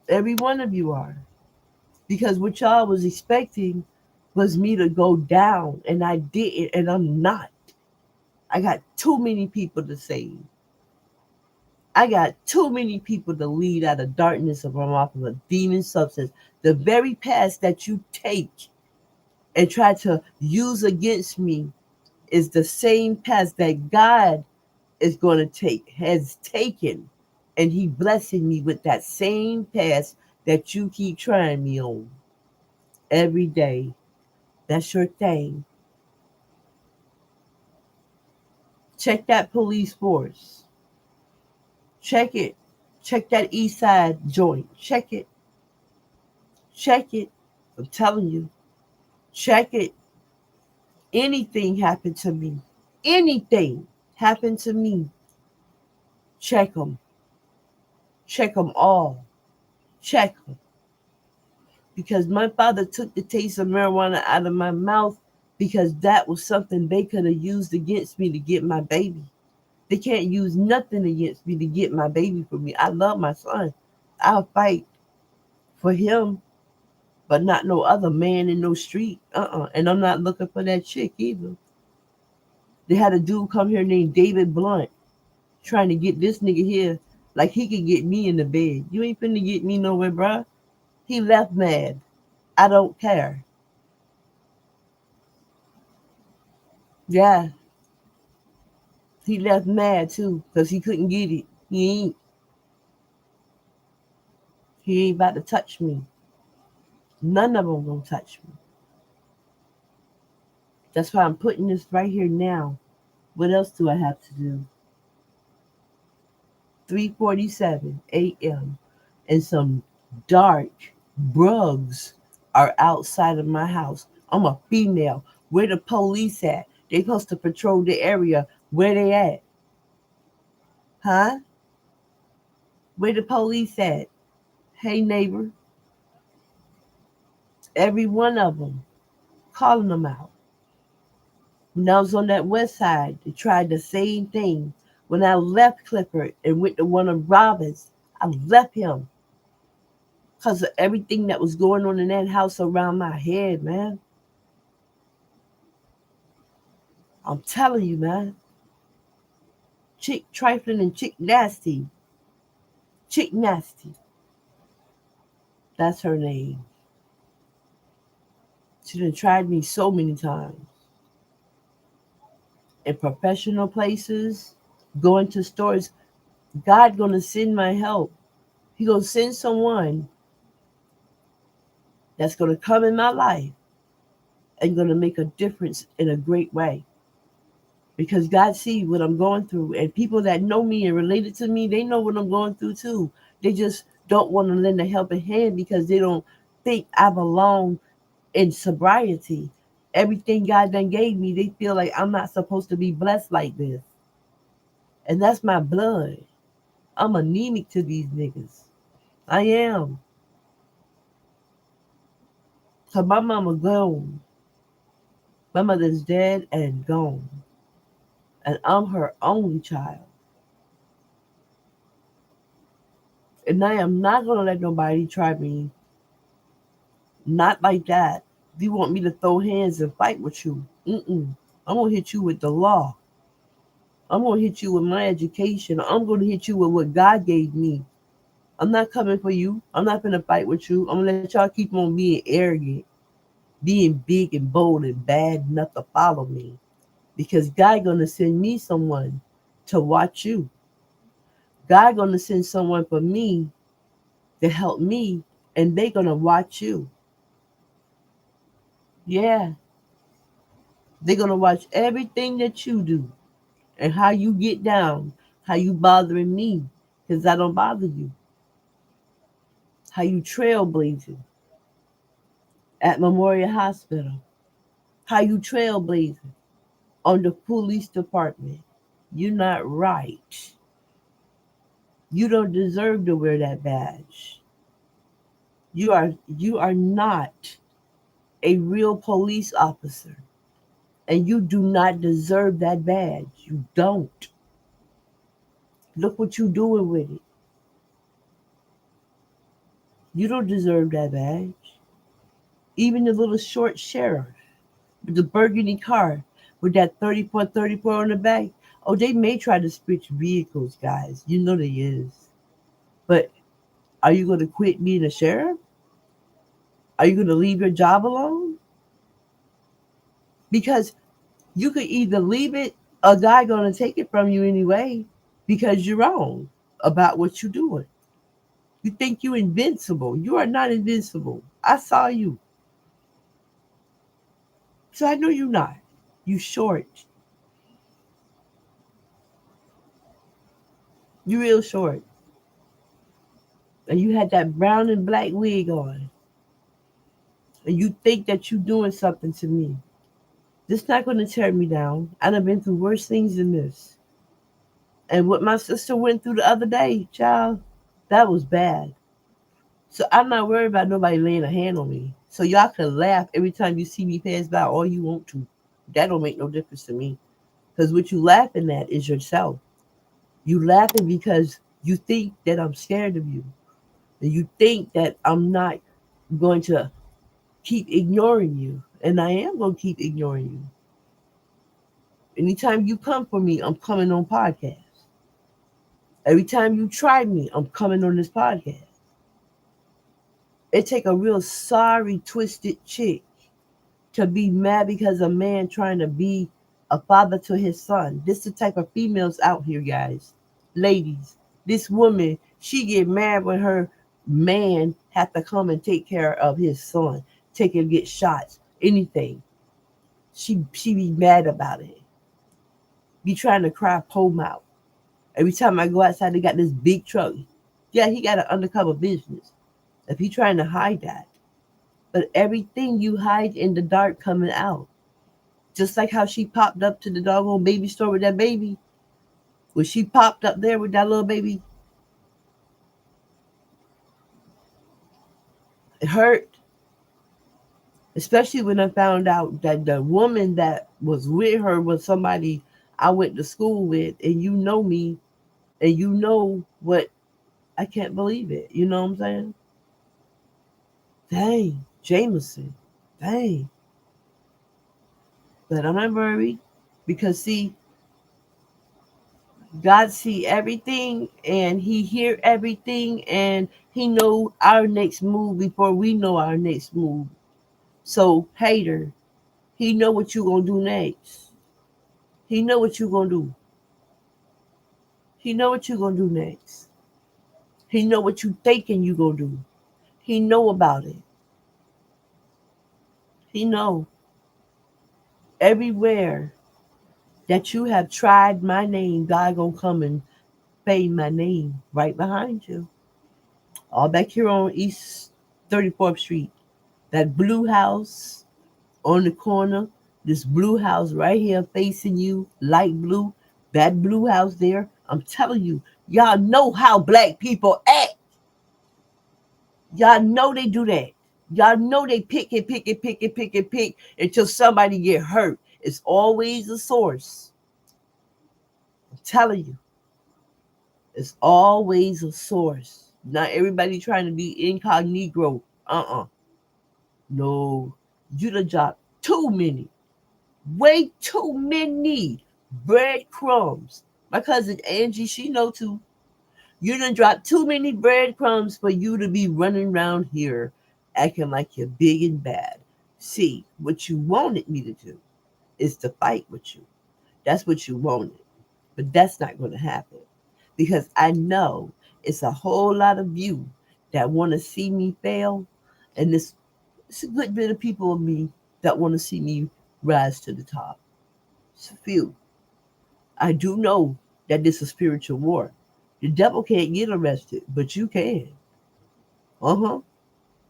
Every one of you are. Because what y'all was expecting was me to go down and I didn't and I'm not. I got too many people to save. I got too many people to lead out of darkness from off of a demon substance. The very past that you take and try to use against me is the same past that God is going to take, has taken, and he blessing me with that same pass that you keep trying me on every day. That's your thing. Check that police force. Check it. Check that east side joint. Check it. Check it. I'm telling you. Check it. Anything happened to me. Anything happened to me. Check them. Check them all. Check them. Because my father took the taste of marijuana out of my mouth because that was something they could have used against me to get my baby. They can't use nothing against me to get my baby for me. I love my son. I'll fight for him, but not no other man in no street. And I'm not looking for that chick either. They had a dude come here named David Blunt trying to get this nigga here like he could get me in the bed. You ain't finna get me nowhere, bruh. He left mad. I don't care. Yeah, he left mad too because he couldn't get it. He ain't about to touch me. None of them gonna touch me. That's why I'm putting this right here now. What else do I have to do? 3:47 a.m. and some dark brugs are outside of my house. I'm a female. Where the police at? They supposed to patrol the area. Where they at? Huh? Where the police at? Hey neighbor, every one of them, calling them out. When I was on that west side, they tried the same thing. When I left Clifford and went to one of Robin's, I left him because of everything that was going on in that house around my head, man. I'm telling you, man. Chick trifling and chick nasty. Chick nasty. That's her name. She done tried me so many times. In professional places, going to stores. God gonna send my help. He gonna send someone that's gonna come in my life and gonna make a difference in a great way. Because God see what I'm going through, and people that know me and related to me, they know what I'm going through too. They just don't want to lend a helping hand because they don't think I belong in sobriety. Everything God done gave me, they feel like I'm not supposed to be blessed like this. And that's my blood. I'm anemic to these niggas. I am. Cause my mama gone. My mother's dead and gone. And I'm her only child. And I am not gonna let nobody try me. Not like that. If you want me to throw hands and fight with you, I'm gonna hit you with the law. I'm gonna hit you with my education. I'm gonna hit you with what God gave me. I'm not coming for you. I'm not gonna fight with you. I'm gonna let y'all keep on being arrogant, being big and bold and bad enough to follow me. Because God gonna send me someone to watch you. God gonna send someone for me to help me, and they gonna watch you. Yeah, they're gonna watch everything that you do and how you get down, how you bothering me, because I don't bother you. How you trailblazing at Memorial Hospital. How you trailblazing on the police department. You're not right. You don't deserve to wear that badge. You are not a real police officer. And you do not deserve that badge. You don't. Look what you're doing with it. You don't deserve that badge. Even the little short sheriff with the burgundy car with that 34 on the back. Oh, they may try to switch vehicles, guys. You know they is. But are you going to quit being a sheriff? Are you going to leave your job alone? Because you could either leave it, a guy going to take it from you anyway because you're wrong about what you're doing. You think you're invincible. You are not invincible. I saw you. So I know you're not. You short. You real short. And you had that brown and black wig on. And you think that you're doing something to me. This not going to tear me down. I done been through worse things than this. And what my sister went through the other day, child, that was bad. So I'm not worried about nobody laying a hand on me. So y'all can laugh every time you see me pass by all you want to. That don't make no difference to me. Because what you laughing at is yourself. You laughing because you think that I'm scared of you. And you think that I'm not going to keep ignoring you. And I am going to keep ignoring you. Anytime you come for me, I'm coming on podcast. Every time you try me, I'm coming on this podcast. It take a real sorry, twisted chick to be mad because a man trying to be a father to his son. This the type of females out here, guys. Ladies, this woman, she get mad when her man have to come and take care of his son, take him get shots, anything. She be mad about it. Be trying to cry pole out. Every time I go outside, they got this big truck. Yeah, he got an undercover business. If he trying to hide that. But everything you hide in the dark coming out. Just like how she popped up to the doggone baby store with that baby. When she popped up there with that little baby, it hurt. Especially when I found out that the woman that was with her was somebody I went to school with, and you know me, and you know what, I can't believe it. You know what I'm saying? Dang, Jameson. Dang. But I'm not worried because see, God see everything and he hear everything and he know our next move before we know our next move. So hater, he know what you gonna do next. He know what you gonna do. He know what you gonna do next. He know what you thinking you gonna do. He know about it. He know everywhere that you have tried my name, God gonna come and fade my name right behind you. All back here on East 34th Street. That blue house on the corner, this blue house right here facing you, light blue, that blue house there. I'm telling you, y'all know how black people act. Y'all know they do that. Y'all know they pick and pick and pick and pick and pick until somebody get hurt. It's always a source. I'm telling you, it's always a source. Not everybody trying to be incognito. No, you done dropped too many, way too many breadcrumbs. My cousin Angie, she know too. You done dropped too many breadcrumbs for you to be running around here acting like you're big and bad. See, what you wanted me to do is to fight with you. That's what you wanted. But that's not going to happen because I know it's a whole lot of you that want to see me fail, and it's a good bit of people of me that want to see me rise to the top. It's a few. I do know that this is a spiritual war. The devil can't get arrested, but you can. Uh-huh.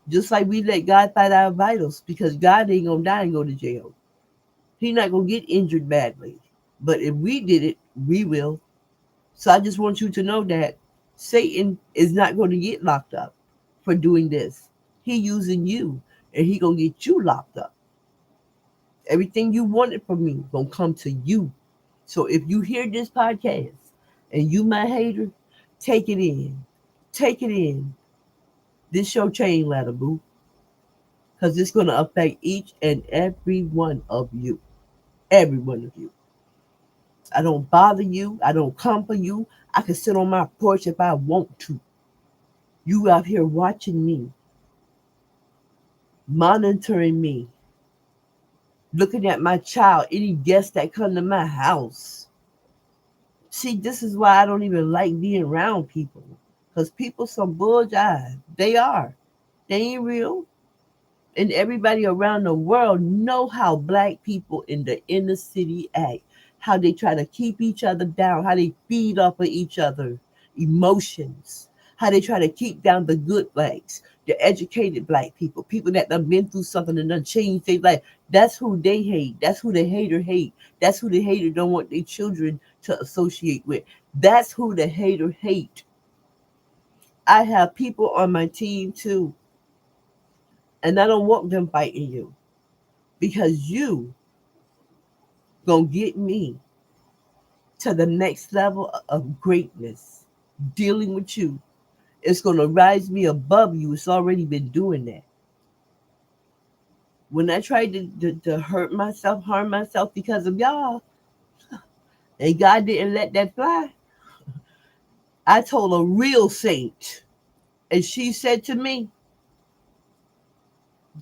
Just like we let God fight our vitals because God ain't gonna die and go to jail. He's not gonna get injured badly. But if we did it, we will. So I just want you to know that Satan is not going to get locked up for doing this. He using you and he gonna get you locked up. Everything you wanted from me gonna come to you. So if you hear this podcast and you my hater, take it in. Take it in. This your chain ladder, boo. Because it's gonna affect each and every one of you. Every one of you. I don't bother you. I don't come for you. I can sit on my porch if I want to. You out here watching me, monitoring me, looking at my child, any guests that come to my house. See, this is why I don't even like being around people. Because people some bullshit. They are. They ain't real. And everybody around the world know how black people in the inner city act. How they try to keep each other down. How they feed off of each other emotions. How they try to keep down the good blacks. The educated black people. People that have been through something and done changed their life. That's who they hate. That's who the hater hate. That's who the hater don't want their children to associate with. That's who the hater hate. I have people on my team too, and I don't want them fighting you because you gonna get me to the next level of greatness. Dealing with you, it's gonna rise me above you. It's already been doing that. When I tried to hurt myself, harm myself because of y'all, and God didn't let that fly, I told a real saint, and she said to me,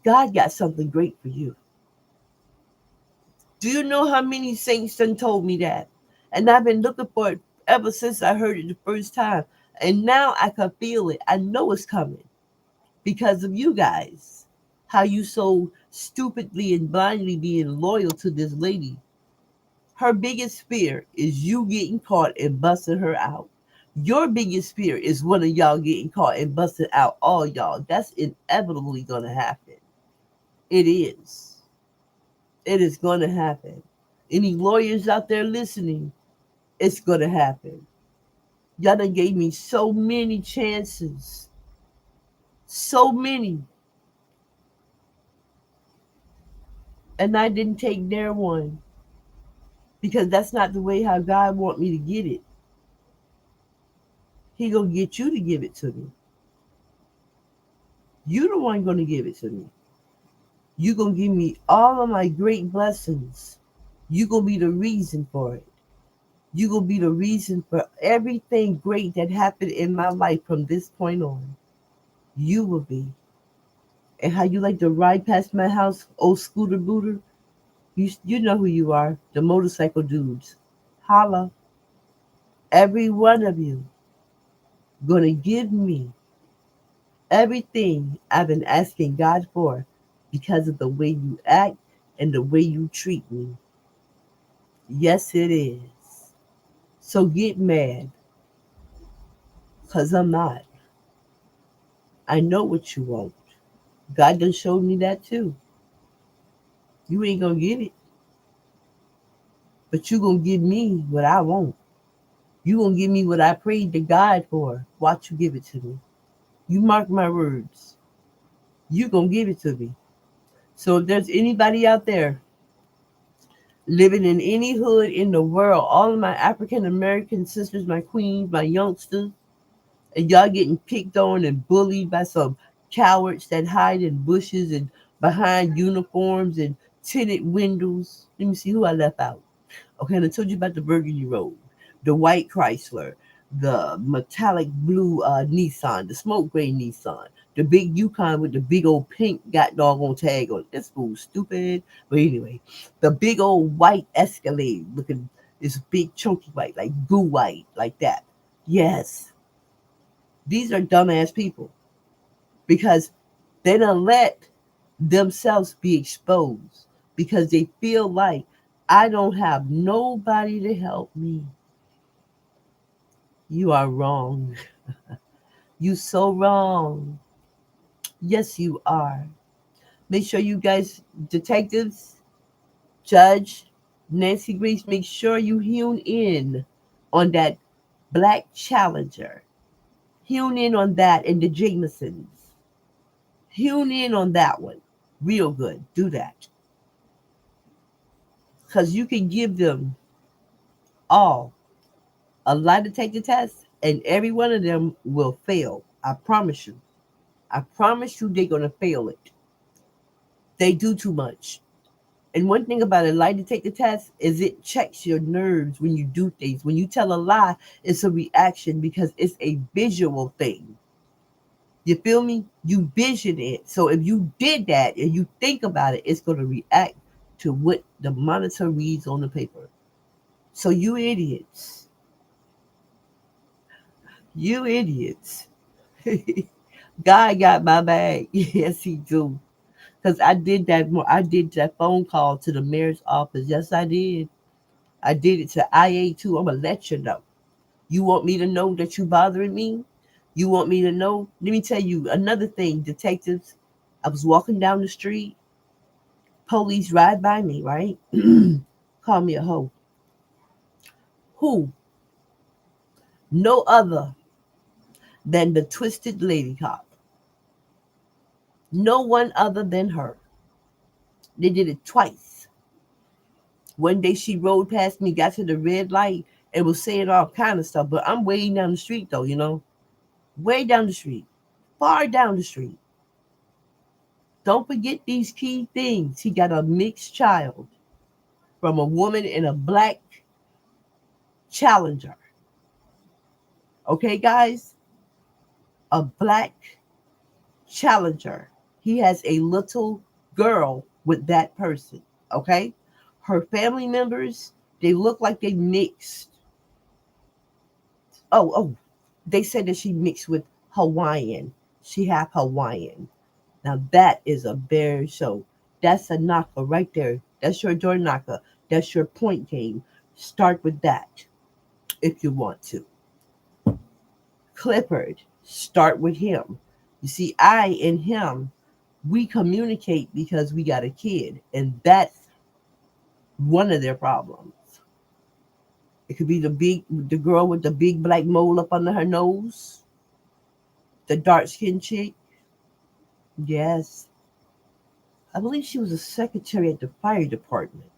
God got something great for you. Do you know how many saints done told me that? And I've been looking for it ever since I heard it the first time. And now I can feel it. I know it's coming because of you guys. How you so stupidly and blindly being loyal to this lady. Her biggest fear is you getting caught and busting her out. Your biggest fear is one of y'all getting caught and busting out all y'all. That's inevitably going to happen. It is. It is going to happen. Any lawyers out there listening, it's going to happen. Y'all done gave me so many chances. So many. And I didn't take their one. Because that's not the way how God want me to get it. He gonna get you to give it to me. You the one gonna give it to me. You gonna give me all of my great blessings. You gonna be the reason for it. You gonna be the reason for everything great that happened in my life from this point on. You will be. And how you like to ride past my house, old scooter booter? You know who you are, the motorcycle dudes. Holla. Every one of you gonna give me everything I've been asking God for because of the way you act and the way you treat me. Yes, it is. So get mad, because I'm not. I know what you want. God done showed me that too. You ain't gonna get it, but you gonna give me what I want. You gonna give me what I prayed to God for. Watch you give it to me. You mark my words. You gonna give it to me. So if there's anybody out there living in any hood in the world, all of my African American sisters, my queens, my youngsters, and y'all getting picked on and bullied by some cowards that hide in bushes and behind uniforms and tinted windows. Let me see who I left out. Okay, and I told you about the Burgundy Road, the white Chrysler, the metallic blue Nissan, the smoke gray Nissan, the big Yukon with the big old pink got doggone tag on it. This fool's stupid. But anyway, the big old white Escalade looking this big chunky white, like goo white, like that. Yes, these are dumbass people because they don't let themselves be exposed because they feel like I don't have nobody to help me. You are wrong. You so wrong. Yes, you are. Make sure you guys, detectives, judge, Nancy Grace, make sure you hewn in on that black challenger. Hewn in on that and the Jamesons. Hewn in on that one. Real good. Do that. Because you can give them all a lie detector test, and every one of them will fail. I promise you. I promise you they're going to fail it. They do too much. And one thing about a lie detector test is it checks your nerves when you do things. When you tell a lie, it's a reaction because it's a visual thing. You feel me? You vision it. So if you did that and you think about it, it's going to react to what the monitor reads on the paper. So you idiots. You idiots. God got my bag. Yes, he do. Cause I did that. I did that phone call to the mayor's office. Yes, I did. I did it to IA too. I'm gonna let you know. You want me to know that you bothering me? You want me to know? Let me tell you another thing, detectives. I was walking down the street. Police ride by me, right? Call me a hoe. Who? No other than the twisted lady cop. No one other than her. They did it twice. One day she rode past me, got to the red light, and was saying all kind of stuff. But I'm way down the street though, way down the street, far down the street. Don't forget these key things. He got a mixed child from a woman and a black challenger. Okay, guys, a black challenger. He has a little girl with that person. Okay? Her family members, they look like they mixed. Oh, they said that she mixed with Hawaiian. She half Hawaiian. Now that is a very show. That's a knocker right there. That's your door knocker. That's your point game. Start with that if you want to. Clifford, start with him. You see, I and him, we communicate because we got a kid, and that's one of their problems. It could be the girl with the big black mole up under her nose, the dark skinned chick. Yes, I believe she was a secretary at the fire department.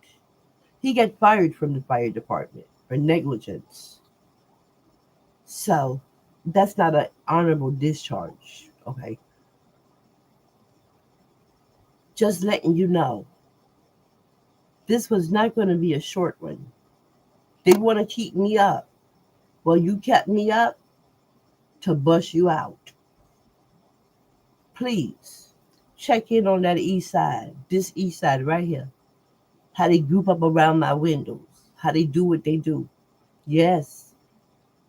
He got fired from the fire department for negligence. So that's not an honorable discharge. Okay, just letting you know, this was not going to be a short one. They want to keep me up. Well, you kept me up to bust you out. Please check in on that east side, this east side right here. How they group up around my windows, how they do what they do. Yes,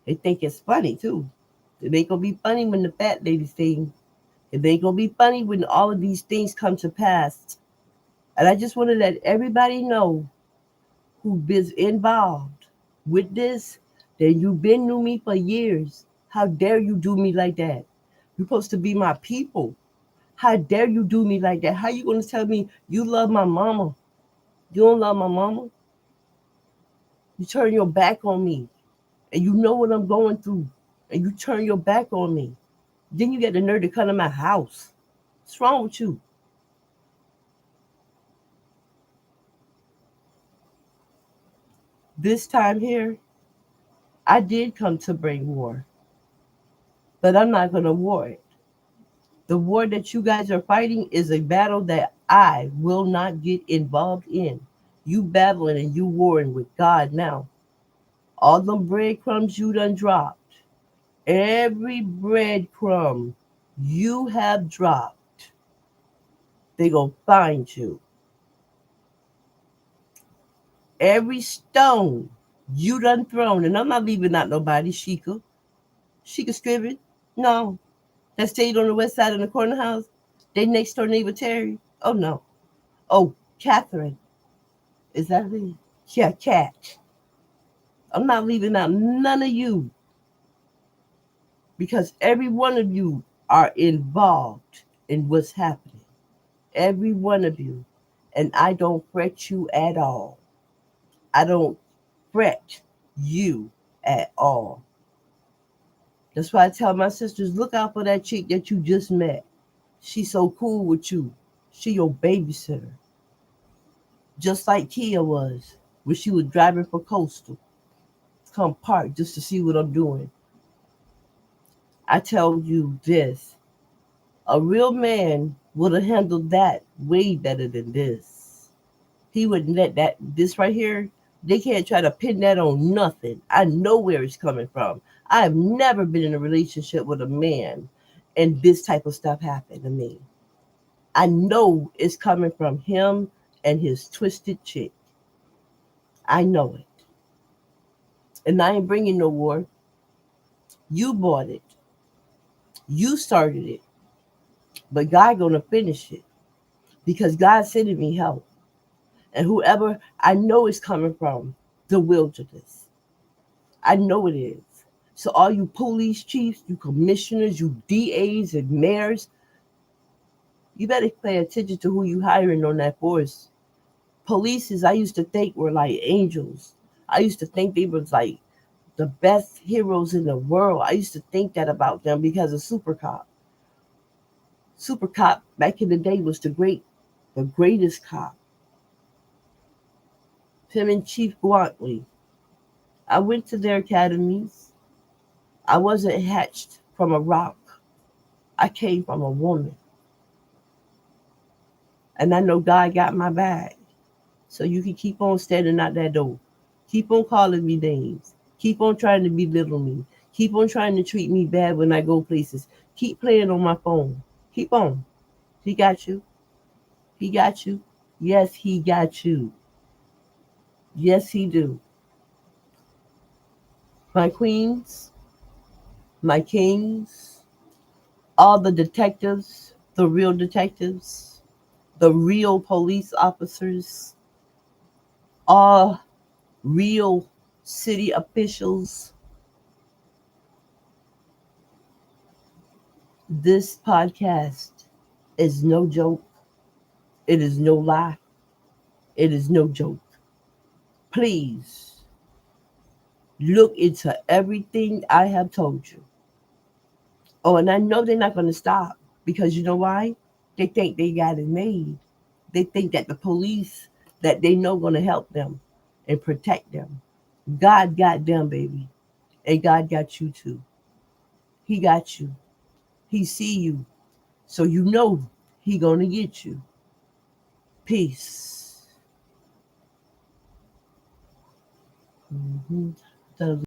they think it's funny too. It ain't gonna be funny when the fat lady sing. It ain't gonna be funny when all of these things come to pass. And I just want to let everybody know who been involved with this, that you've been knew me for years. How dare you do me like that? You're supposed to be my people. How dare you do me like that? How you gonna tell me you love my mama? You don't love my mama? You turn your back on me and you know what I'm going through and you turn your back on me. Then you get the nerve to come to my house. What's wrong with you? This time here, I did come to bring war, but I'm not gonna war it. The war that you guys are fighting is a battle that I will not get involved in. You battling and you warring with God now. All them breadcrumbs you done dropped, every breadcrumb you have dropped, they gonna find you. Every stone you done thrown, and I'm not leaving out nobody, Sheikah. Sheikah Scriven, no. That stayed on the west side of the corner house. They next door neighbor Terry. Oh no. Oh, Catherine. Is that it? Yeah, Cat. I'm not leaving out none of you because every one of you are involved in what's happening. Every one of you. And I don't fret you at all. I don't fret you at all. That's why I tell my sisters, look out for that chick that you just met. She's so cool with you. She your babysitter. Just like Kia was when she was driving for Coastal. Come park just to see what I'm doing. I tell you this. A real man would have handled that way better than this. He wouldn't let that, this right here, they can't try to pin that on nothing. I know where it's coming from. I have never been in a relationship with a man and this type of stuff happened to me. I know it's coming from him and his twisted chick. I know it. And I ain't bringing no war. You bought it. You started it. But God gonna finish it because God's sending me help. And whoever I know is coming from the wilderness. I know it is. So all you police chiefs, you commissioners, you DAs and mayors, you better pay attention to who you hiring on that force. Polices I used to think were like angels. I used to think they was like the best heroes in the world. I used to think that about them because of Super Cop. Super Cop back in the day was the greatest cop. Him and Chief Guantley. I went to their academies. I wasn't hatched from a rock. I came from a woman. And I know God got my back. So you can keep on standing out that door. Keep on calling me names. Keep on trying to belittle me. Keep on trying to treat me bad when I go places. Keep playing on my phone. Keep on. He got you. He got you. Yes, he got you. Yes, he do. My queens, my kings, all the detectives, the real detectives, the real police officers, all real city officials. This podcast is no joke. It is no lie. It is no joke. Please look into everything I have told you. Oh, and I know they're not going to stop because you know why? They think they got it made. They think that the police that they know going to help them and protect them. God got them, baby, and God got you too. He got you. He see you, so you know he gonna get you. Peace. Mm-hmm.